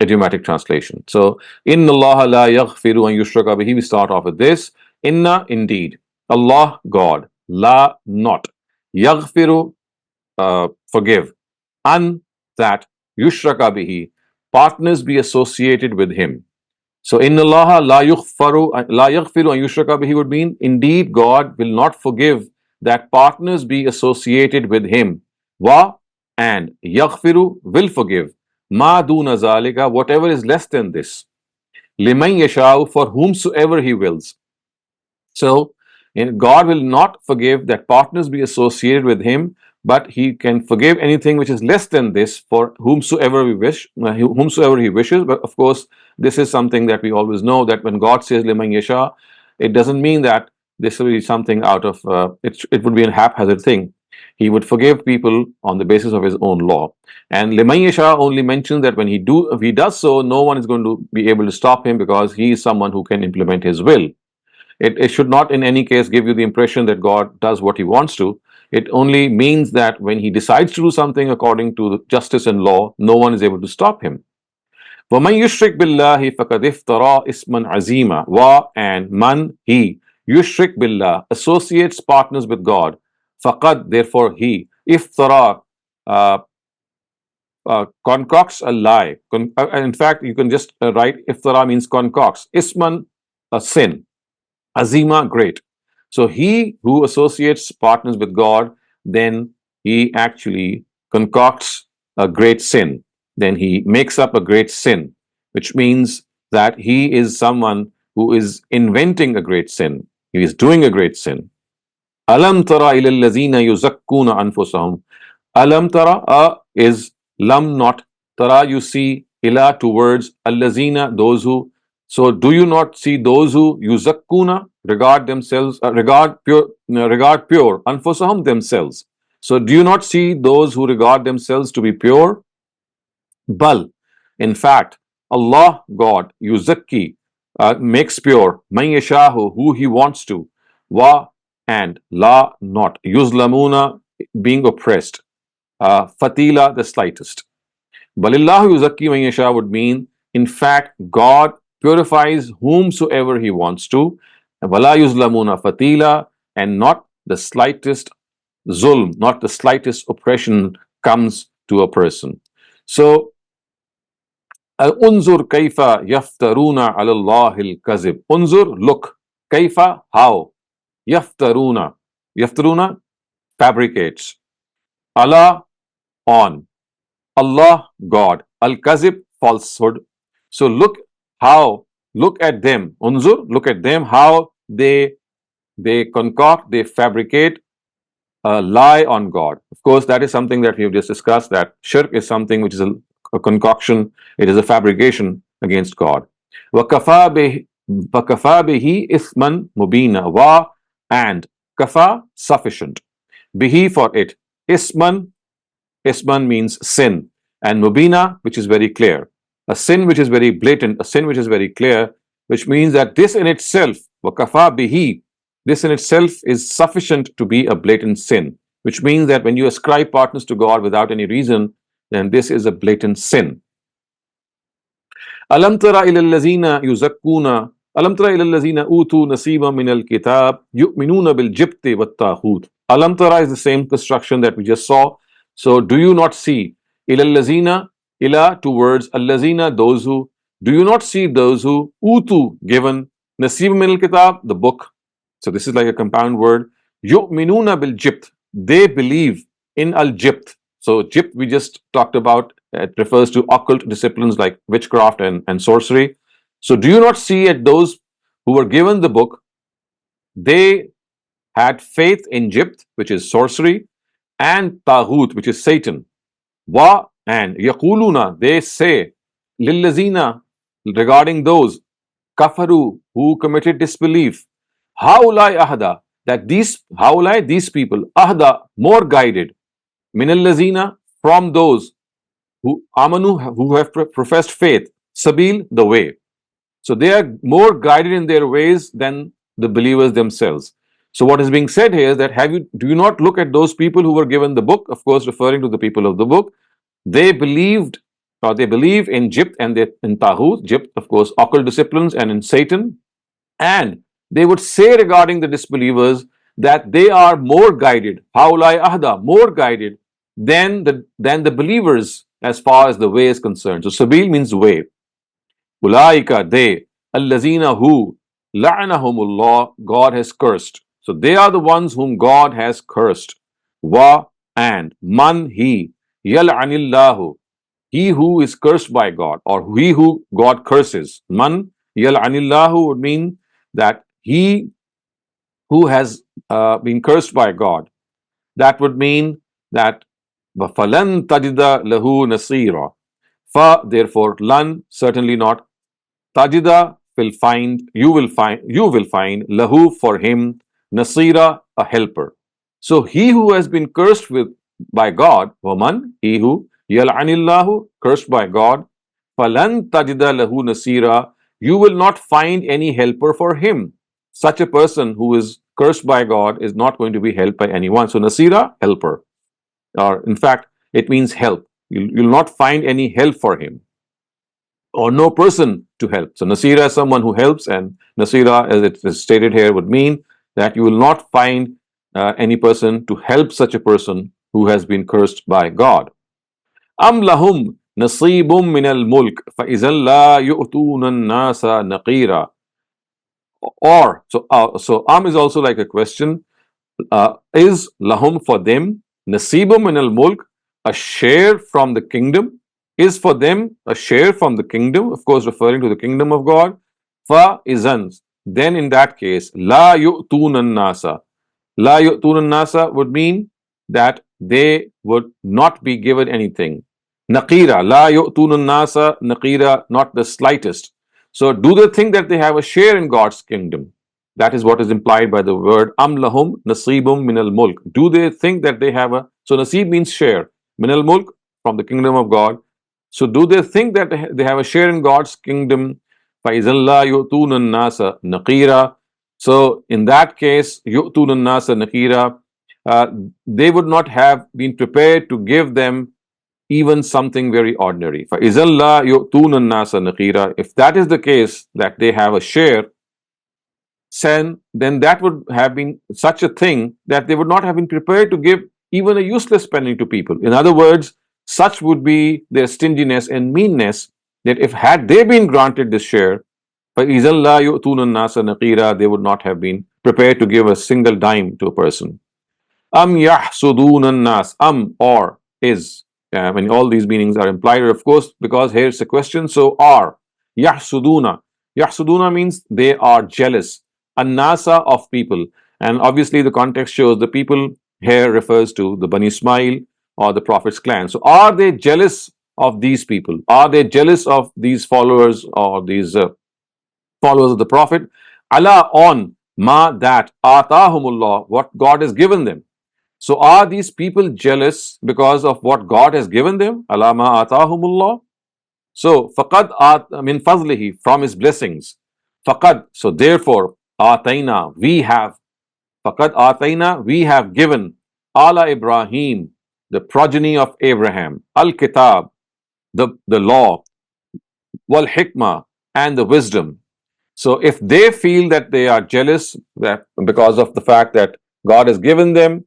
S1: idiomatic translation. So, Inna Allah la yaghfiru an yushraka bihi. We start off with this. Inna, indeed. Allah, God. La, not. Yaghfiru, forgive. An, that. Yushraka bihi, partners be associated with him. So, inna Allah la yaghfiru an yushraka bihi would mean, indeed, God will not forgive that partners be associated with him. Wa, and yaghfiru, will forgive. Ma duna zalika, whatever is less than this. Liman yasha'u, for whomsoever he wills. So, God will not forgive that partners be associated with him, but he can forgive anything which is less than this for whomsoever we wish, whomsoever he wishes. But of course, this is something that we always know, that when God says liman yasha, it doesn't mean that this will be something out of it would be a haphazard thing. He would forgive people on the basis of his own law. And liman yasha only mentions that when if he does so, no one is going to be able to stop him, because he is someone who can implement his will. It should not in any case give you the impression that God does what he wants to. It only means that when he decides to do something according to justice and law, no one is able to stop him. وَمَنْ يُشْرِكْ بِاللَّهِ فَقَدْ افْتَرَى إِثْمًا عَظِيمًا. Wa, and man, he, yushrik billah, associates partners with God. Faqad, therefore he, iftara, uh, concocts a lie. In fact, you can just write iftara means concocts. Isman, a sin. Azima, great. So he who associates partners with God, then he actually concocts a great sin. Then he makes up a great sin, which means that he is someone who is inventing a great sin. He is doing a great sin. Alam tara ila allazina yuzakkuna anfusahum. Alam tara, is lam, not tara, you see, ila, towards, allazina, those who. So do you not see those who yuzakkuna, regard themselves, regard pure, anfusahum, themselves. So do you not see those who regard themselves to be pure? Bal, in fact, Allah, God, yuzakki, makes pure, man yashahu, who he wants to, wa, and la, not, yuzlamuna, being oppressed, fatila, the slightest. Balillahu yuzakki man yasha would mean, in fact, God purifies whomsoever he wants to, wala yuzlamuna fatila, and not the slightest zulm, not the slightest oppression comes to a person. So, unzur kaifa yaftaruna ala Allahil kazib. Unzur, look. Kaifa, how. Yaftaruna. Yaftaruna, fabricates. Allah, on. Allah, God. Al kazib, falsehood. So look how, look at them. Unzur, look at them, how they concoct, they fabricate a lie on God. Of course, that is something that we have just discussed, that shirk is something which is a concoction, it is a fabrication against God. وَكَفَى بِهِ إِثْمًا مُبِينًا. Wa, and kafa, sufficient. Bihi, for it. Isman means sin. And mubina, which is very clear. A sin which is very blatant, a sin which is very clear, which means that this in itself, وَكَفَى بِهِ, this in itself is sufficient to be a blatant sin, which means that when you ascribe partners to God without any reason, then this is a blatant sin. Alam tara ila allazina yuzakkuna, alam tara ila allazina utu nasiba min al-kitab yu'minuna bil jibti wat taghut. Alam tara is the same construction that we just saw. So do you not see, ila allazina, ila, towards, allazina, those who, do you not see those who, utu, given, nasiba min al-kitab, the book. So this is like a compound word. Yu'minuna bil jibt, they believe in al-jibt. So jibt we just talked about, it refers to occult disciplines like witchcraft and sorcery. So do you not see at those who were given the book, they had faith in jibt, which is sorcery, and taghut, which is Satan. Wa, and yaquluna, they say, lillazina, regarding those, kafaru, who committed disbelief, haulai ahda, that these people, ahda, more guided, minallazina, from those who amanu, who have professed faith, sabil, the way. So they are more guided in their ways than the believers themselves. So what is being said here is that do you not look at those people who were given the book, of course referring to the people of the book, they believed, or they believe in jibt and in taghut, jibt of course occult disciplines, and in Satan, and they would say regarding the disbelievers that they are more guided, haulai ahda, more guided than the believers, as far as the way is concerned. So sabil means way. Ulaika, they, allazina who, la'anahumullah, God has cursed. So they are the ones whom God has cursed. Wa, and man, he, yal'anillahu, he who is cursed by God, or he who God curses. Man, yal'anillahu would mean that he who has been cursed by God. That would mean that فَلَن تَجِدَ لَهُ نَصِيرًا. Fa, therefore, lan, certainly not. Tajida will find, you will find, lahu, for him, nasira, a helper. So he who has been cursed with by God, waman, he who, yal'anillahu, cursed by God, falan tajida lahu nasira, you will not find any helper for him. Such a person who is cursed by God is not going to be helped by anyone. So nasira, helper. Or in fact, it means help. You'll not find any help for him, or no person to help. So Nasira is someone who helps, and Nasira, as it is stated here, would mean that you will not find any person to help such a person who has been cursed by God. Am lahum nasibum min al mulk fa izan la yu'tuna nasa naqira. Or so am is also like a question. Is lahum, for them, nasibum min al mulk, a share from the kingdom, is for them a share from the kingdom, of course referring to the kingdom of God. Fa izan, then in that case, la yu'tuna nasa. La yu'tuna nasa would mean that they would not be given anything. Naqira, la yu'tuna nasa naqira, not the slightest. So do they think that they have a share in God's kingdom? That is what is implied by the word am lahum nasibum min al mulk. Do they think that they have a, so nasib means share, min al mulk, from the kingdom of God. So do they think that they have a share in God's kingdom? فَإِذَنْ لَا يُؤْتُونَ النَّاسَ نَقِيرًا. So in that case, يُؤْتُونَ النَّاسَ نَقِيرًا, they would not have been prepared to give them even something very ordinary. فَإِذَنْ لَا يُؤْتُونَ النَّاسَ نَقِيرًا. If that is the case, that they have a share, then that would have been such a thing that they would not have been prepared to give even a useless penny to people. In other words, such would be their stinginess and meanness, that if had they been granted this share, فَإِذَنْ لَا يُؤْتُونَ النَّاسَ نَقِيرًا, they would not have been prepared to give a single dime to a person. Am yahsudun nas, or is. When all these meanings are implied, of course, because here it's a question. So are yahsuduna. Yahsuduna means they are jealous. An-nasa, of people, and obviously the context shows the people here refers to the Bani Ismail or the Prophet's clan. So are they jealous of these people? Are they jealous of these followers or these followers of the Prophet? Allah, on ma, that atahumullah, what God has given them. So are these people jealous because of what God has given them? Allah ma atahumullah. So faqad min fadlihi, from his blessings. Faqad, so therefore, atayna, we have. Faqad atayna, we have given. Ala Ibrahim, the progeny of Abraham. Al kitab, the law. Wal hikmah, and the wisdom. So if they feel that they are jealous that because of the fact that God has given them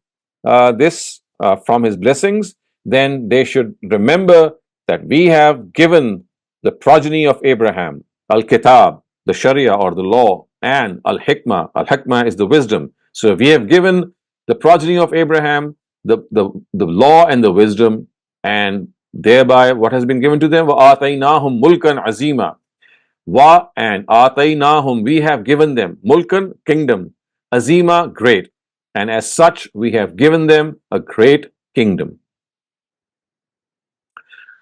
S1: this from his blessings, then they should remember that we have given the progeny of Abraham, Al-Kitab, the Sharia or the law, and Al-Hikmah. Al-Hikmah is the wisdom. So we have given the progeny of Abraham the law and the wisdom, and thereby what has been given to them? وَآتَيْنَاهُمْ مُلْكًا عَزِيمًا. Wa, and ataynahum, we have given them, mulkan, kingdom, azima, great, and as such we have given them a great kingdom.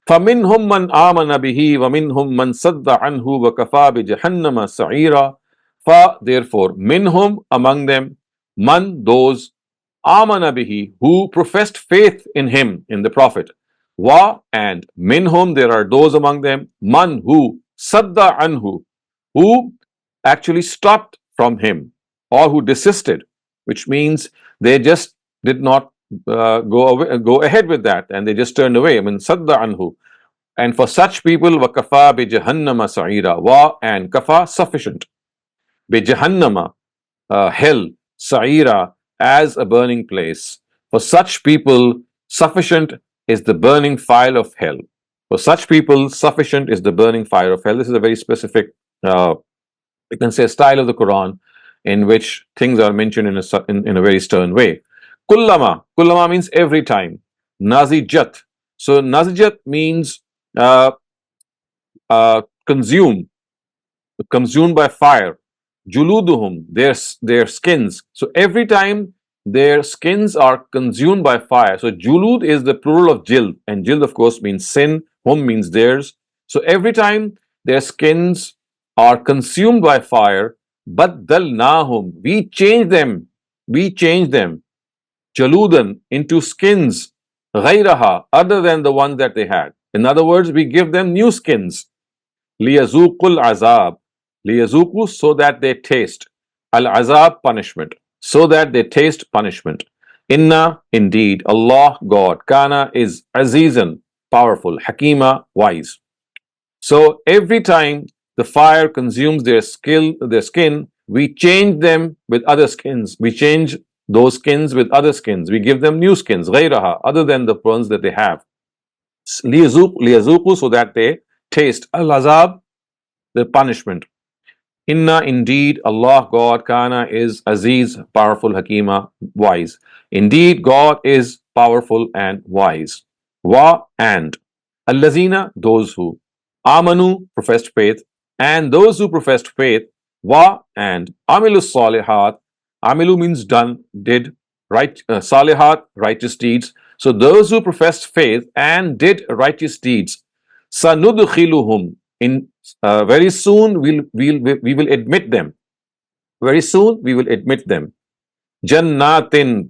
S1: فَمِنْهُمْ مَنْ آمَنَ بِهِ وَمِنْهُمْ مَنْ صَدَّ عَنْهُ وَكَفَى بِجَهَنَّمَ سَعِيرًا. Therefore, minhum, among them, man, those, amana bihi, who professed faith in him, in the Prophet. Wa, and minhum, there are those among them, man, who, sadda anhu, who actually stopped from him, or who desisted, which means they just did not go ahead with that, and they just turned away. I mean, sadda anhu. And for such people, wa kafa bi jahannama sa'ira, wa, and kafa, sufficient, bi jahannama, hell, sa'ira, as a burning place. For such people, sufficient is the burning fire of hell. For such people, sufficient is the burning fire of hell. This is a very specific, you can say, style of the Quran in which things are mentioned in a very stern way. Kullama means every time. Nazijat. So nazijat means uh, consume, consumed by fire. Juluduhum, their skins. So every time their skins are consumed by fire. So julud is the plural of jild, and jild of course means sin, hum means theirs. So every time their skins are consumed by fire, baddalnahum, we change them, jaludan, into skins, ghayraha, other than the ones that they had. In other words, we give them new skins. Liyazuqul azab. Liyazuqu, so that they taste. Al azab, punishment. So that they taste punishment. Inna, indeed, Allah, God. Kana is azizan, powerful. Hakima, wise. So every time the fire consumes their skin, we change them with other skins. We change those skins with other skins. We give them new skins, ghayraha, other than the ones that they have. Liyazuqu, so that they taste. Al azab, the punishment. Inna, indeed, Allah, God, Kana is Aziz, powerful, Hakima, wise. Indeed, God is powerful and wise. Wa, and. Allazina, those who. Amanu, professed faith. And those who professed faith. Wa, and. Amilu salihat. Amilu means done, did. Right, salihat, righteous deeds. So those who professed faith and did righteous deeds. Sanudkhiluhum, in very soon we will admit them. Very soon we will admit them. Jannatin,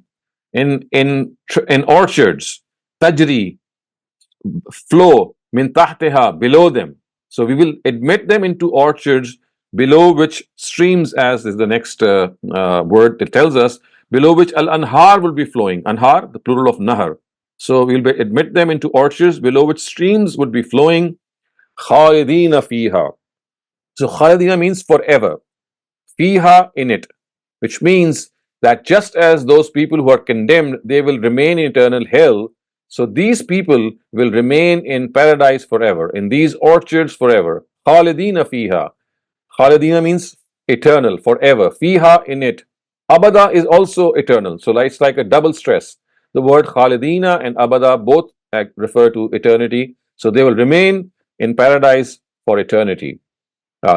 S1: in orchards. Tajri, flow, min tahtiha, below them. So we will admit them into orchards below which streams, as is the next word that tells us, below which al anhar will be flowing. Anhar, the plural of nahar. So we'll admit them into orchards below which streams would be flowing. Khalidina fiha. So Khalidina means forever. Fiha, in it, which means that just as those people who are condemned, they will remain in eternal hell. So these people will remain in paradise forever, in these orchards forever. Khalidina fiha. Khalidina means eternal, forever. Fiha, in it. Abada is also eternal. So it's like a double stress. The word Khalidina and Abada both refer to eternity. So they will remain in paradise for eternity,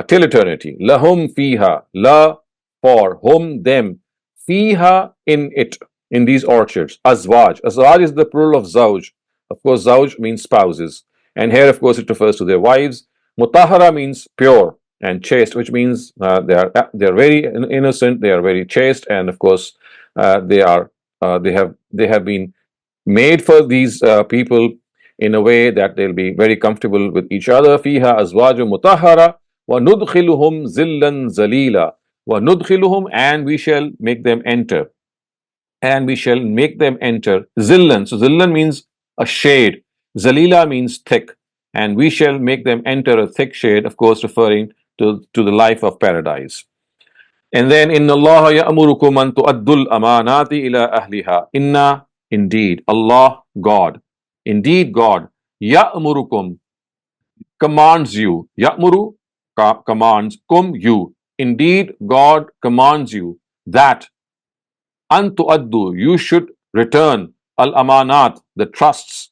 S1: till eternity. Lahum fiha, la, for, hum, them, fiha, in it, in these orchards. Azwaj. Azwaj is the plural of zawj. Of course, zawj means spouses. And here, of course, it refers to their wives. Mutahara means pure and chaste, which means they are very innocent, they are very chaste, and of course, they have been made for these people in a way that they'll be very comfortable with each other. Fiha azwaju mutahhara wa nudkhiluhum zillan zalila wa nudkhiluhum, and we shall make them enter. And we shall make them enter zillan. So zillan means a shade. Zalila means thick. And we shall make them enter a thick shade, of course, referring to the life of paradise. And then, Inna Allah ya'murukum an tu'addul amanati ila ahliha. Inna, indeed, Allah, God. Indeed, God, ya'murukum, commands you. Ya'muru, commands, kum, you. Indeed, God commands you that an tu'addu, you should return al amanat, the trusts,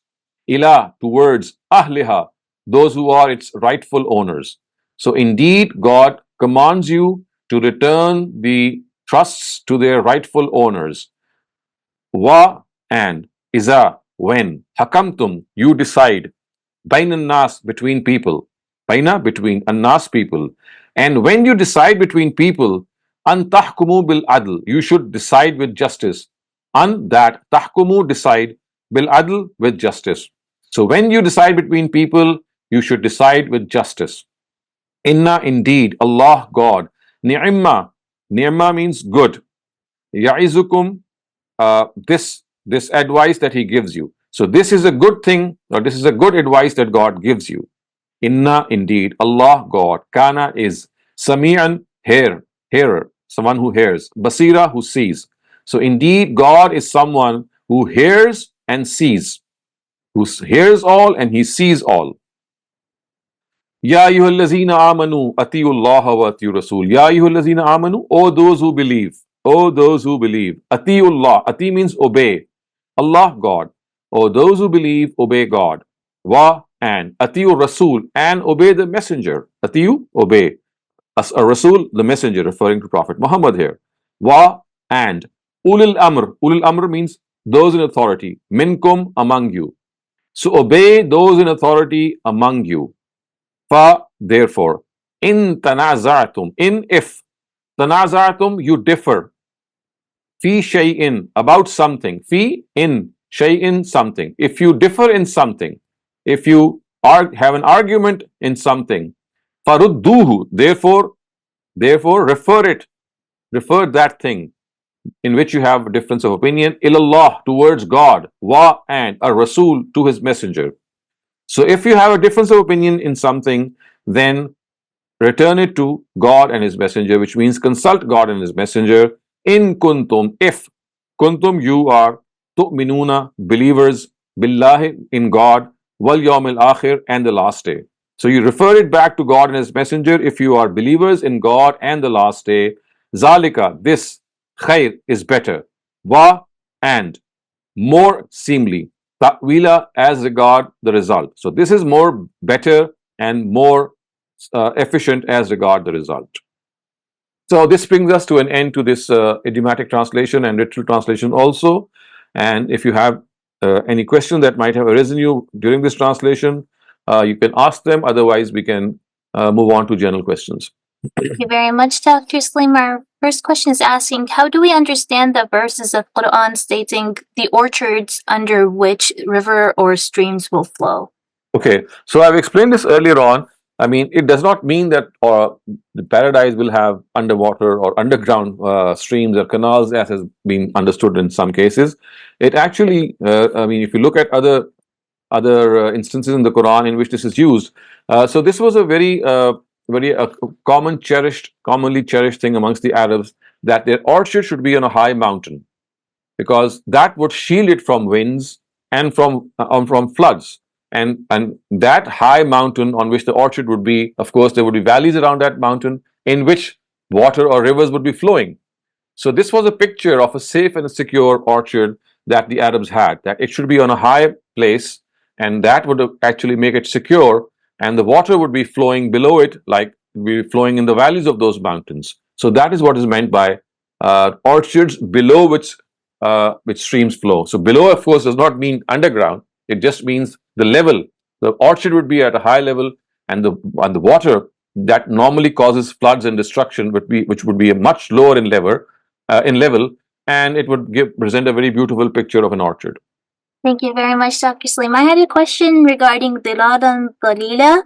S1: ila, towards ahliha, those who are its rightful owners. So indeed, God commands you to return the trusts to their rightful owners. Wa, and, iza, when, hakamtum, you decide, bainan nas, between people, baina, between, annas, people. And when you decide between people, an tahkumu bil adl, you should decide with justice. An, that, tahkumu, decide, bil adl, with justice. So when you decide between people, you should decide with justice. Inna, indeed, Allah, God, ni'imma, ni'imma means good. Ya'izukum, this advice that He gives you. So this is a good thing, or this is a good advice that God gives you. Inna, indeed, Allah, God, Kana is Sami'an, hearer, someone who hears. Basira, who sees. So indeed, God is someone who hears and sees. who hears all and he sees all. Ya ayyuhallazina amanu atiyullaha wa atiyu rasul. Ya ayyuhallazina amanu, O those who believe. O those who believe. Atiyullah. Ati means obey. Allah, God. O those who believe, obey God. Wa and. Atiyu rasul, and obey the messenger. Atiyu, obey. As a rasul, the messenger, referring to Prophet Muhammad here. Wa and. Ulil amr. Ulil amr means those in authority. Minkum, among you. So obey those in authority among you. Fa, therefore, in tanaza'tum, in if tanaza'tum, you differ, fi shay'in, about something, fi in shay'in, something. If you differ in something, if you have an argument in something, farudduhu, therefore refer that thing in which you have a difference of opinion, ilallah, towards God, wa and a rasul, to his messenger. So if you have a difference of opinion in something, then return it to God and His Messenger, which means consult God and His Messenger. In kuntum, if kuntum, you are tu'minuna, believers, billahi, in God, wal yawmil akhir, and the last day. So you refer it back to God and His Messenger if you are believers in God and the last day. Zalika, this, khair, is better. Wa, and more seemly. Ta'wila, as regard the result. So this is more better and more efficient as regard the result. So this brings us to an end to this idiomatic translation and literal translation also. And if you have any question that might have arisen you during this translation, you can ask them. Otherwise, we can move on to general questions.
S2: Thank you very much, Dr. Saleem. Our first question is asking, how do we understand the verses of Qur'an stating the orchards under which river or streams will flow?
S1: Okay, so I've explained this earlier on. I mean, it does not mean that the paradise will have underwater or underground streams or canals, as has been understood in some cases. It actually, I mean, if you look at other instances in the Quran in which this is used, so this was a very commonly cherished thing amongst the Arabs, that their orchard should be on a high mountain, because that would shield it from winds and from floods. And that high mountain on which the orchard would be, of course, there would be valleys around that mountain in which water or rivers would be flowing. So this was a picture of a safe and a secure orchard that the Arabs had, that it should be on a high place, and that would actually make it secure, and the water would be flowing below it, like be flowing in the valleys of those mountains. So that is what is meant by orchards below which streams flow. So below, of course, does not mean underground. It just means the level. The orchard would be at a high level, and the water that normally causes floods and destruction which would be a much lower in level, and it would present a very beautiful picture of an orchard.
S2: Thank you very much, Dr. Saleem. I had a question regarding Diladan Dalila.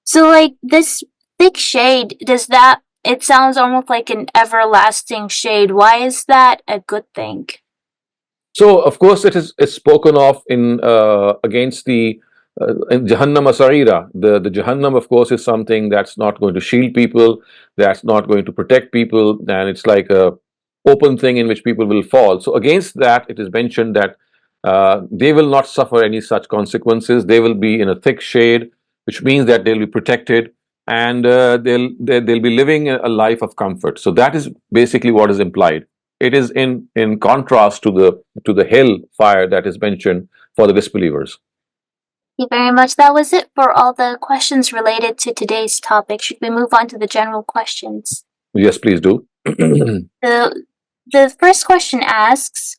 S2: So, like, this thick shade, it sounds almost like an everlasting shade. Why is that a good thing?
S1: So, of course, it's spoken of in against the in Jahannam Asarira. The Jahannam, of course, is something that's not going to shield people, that's not going to protect people, and it's like a open thing in which people will fall. So, against that, it is mentioned that they will not suffer any such consequences. They will be in a thick shade, which means that they'll be protected, and they'll be living a life of comfort. So that is basically what is implied. It is in contrast to the hell fire that is mentioned for the disbelievers.
S2: Thank you very much. That was it for all the questions related to today's topic. Should we move on to the general questions?
S1: Yes, please do.
S2: The first question asks,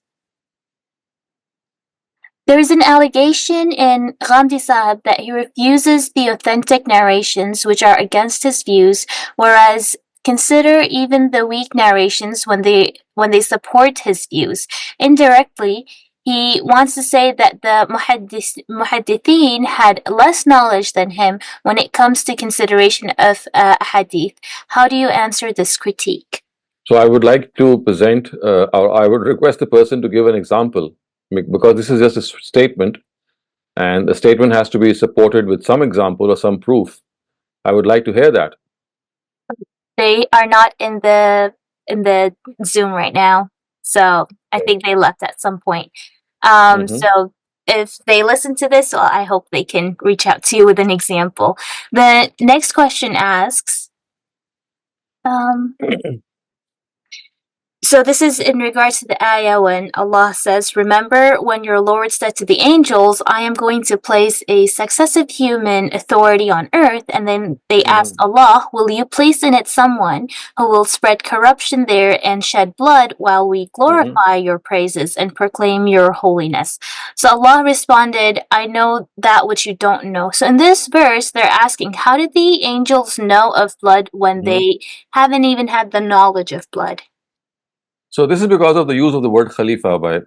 S2: there is an allegation in Ghamidi Sahib that he refuses the authentic narrations which are against his views, whereas consider even the weak narrations when they support his views. Indirectly, he wants to say that the muhaddithin had less knowledge than him when it comes to consideration of hadith. How do you answer this critique?
S1: So I would like to present, or I would request the person to give an example, because this is just a statement, and the statement has to be supported with some example or some proof. I would like to hear that.
S2: They are not in the Zoom right now, so I think they left at some point. So if they listen to this, well, I hope they can reach out to you with an example. The next question asks, um, so this is in regards to the ayah when Allah says, "Remember when your Lord said to the angels, I am going to place a successive human authority on earth," and then they asked
S1: Mhm.
S2: Allah, "Will you place in it someone who will spread corruption there and shed blood while we
S1: Mhm.
S2: glorify your praises and proclaim your holiness?" So Allah responded, "I know that which you don't know." So in this verse, they're asking, how did the angels know of blood when
S1: Mhm.
S2: they haven't even had the knowledge of blood?
S1: So this is because of the use of the word Khalifa by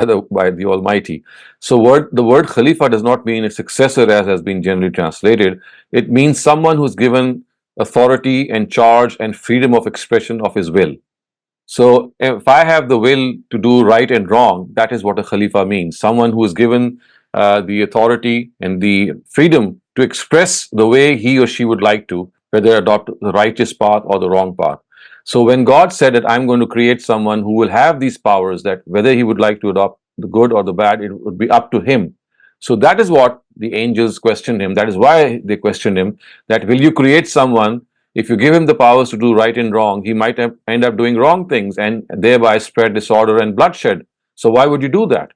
S1: the Almighty. So the word Khalifa does not mean a successor as has been generally translated. It means someone who's given authority and charge and freedom of expression of his will. So if I have the will to do right and wrong, that is what a Khalifa means. Someone who is given the authority and the freedom to express the way he or she would like to, whether adopt the righteous path or the wrong path. So when God said that I'm going to create someone who will have these powers, that whether he would like to adopt the good or the bad, it would be up to him. So that is what the angels questioned him. That is why they questioned him, that will you create someone, if you give him the powers to do right and wrong, he might end up doing wrong things and thereby spread disorder and bloodshed. So why would you do that?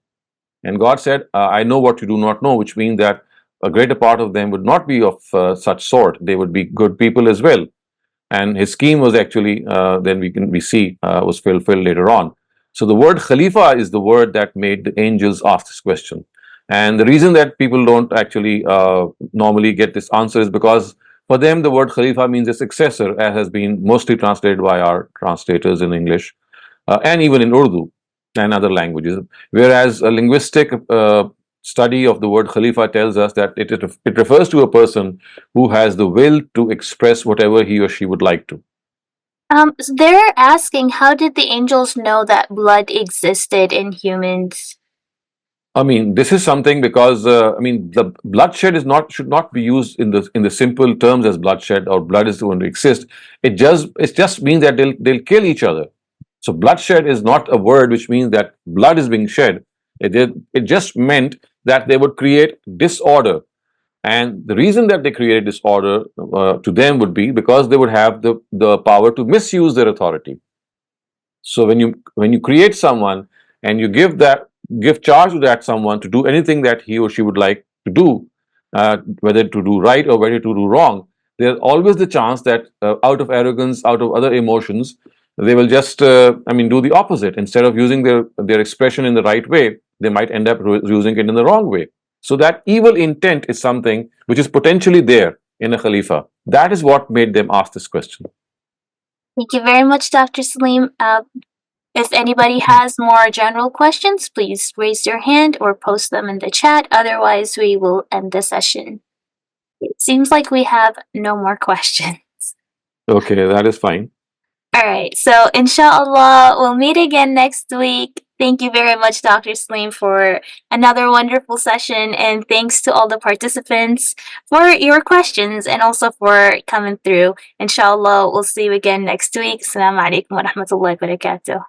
S1: And God said, I know what you do not know, which means that a greater part of them would not be of such sort. They would be good people as well. And his scheme was actually, then we see, was fulfilled later on. So the word Khalifa is the word that made the angels ask this question. And the reason that people don't actually normally get this answer is because for them the word Khalifa means a successor, as has been mostly translated by our translators in English and even in Urdu and other languages. Whereas a linguistic study of the word Khalifa tells us that it refers to a person who has the will to express whatever he or she would like to.
S2: So they're asking, how did the angels know that blood existed in humans?
S1: I mean, this is something because I mean, the bloodshed is not should not be used in the simple terms as bloodshed or blood is going to exist. It just means that they'll kill each other. So bloodshed is not a word which means that blood is being shed. It just meant that they would create disorder. And the reason that they created disorder to them would be because they would have the power to misuse their authority. So when you create someone and you give charge to that someone to do anything that he or she would like to do, whether to do right or whether to do wrong, there's always the chance that out of arrogance, out of other emotions, they will just do the opposite. Instead of using their expression in the right way, they might end up using it in the wrong way. So that evil intent is something which is potentially there in a Khalifa. That is what made them ask this question.
S2: Thank you very much, Dr. Saleem. If anybody has more general questions, please raise your hand or post them in the chat. Otherwise, we will end the session. It seems like we have no more questions.
S1: Okay, that is fine.
S2: All right, so inshallah, we'll meet again next week. Thank you very much, Dr. Saleem, for another wonderful session. And thanks to all the participants for your questions and also for coming through. Inshallah, we'll see you again next week. Assalamu alaikum wa rahmatullahi wa barakatuh.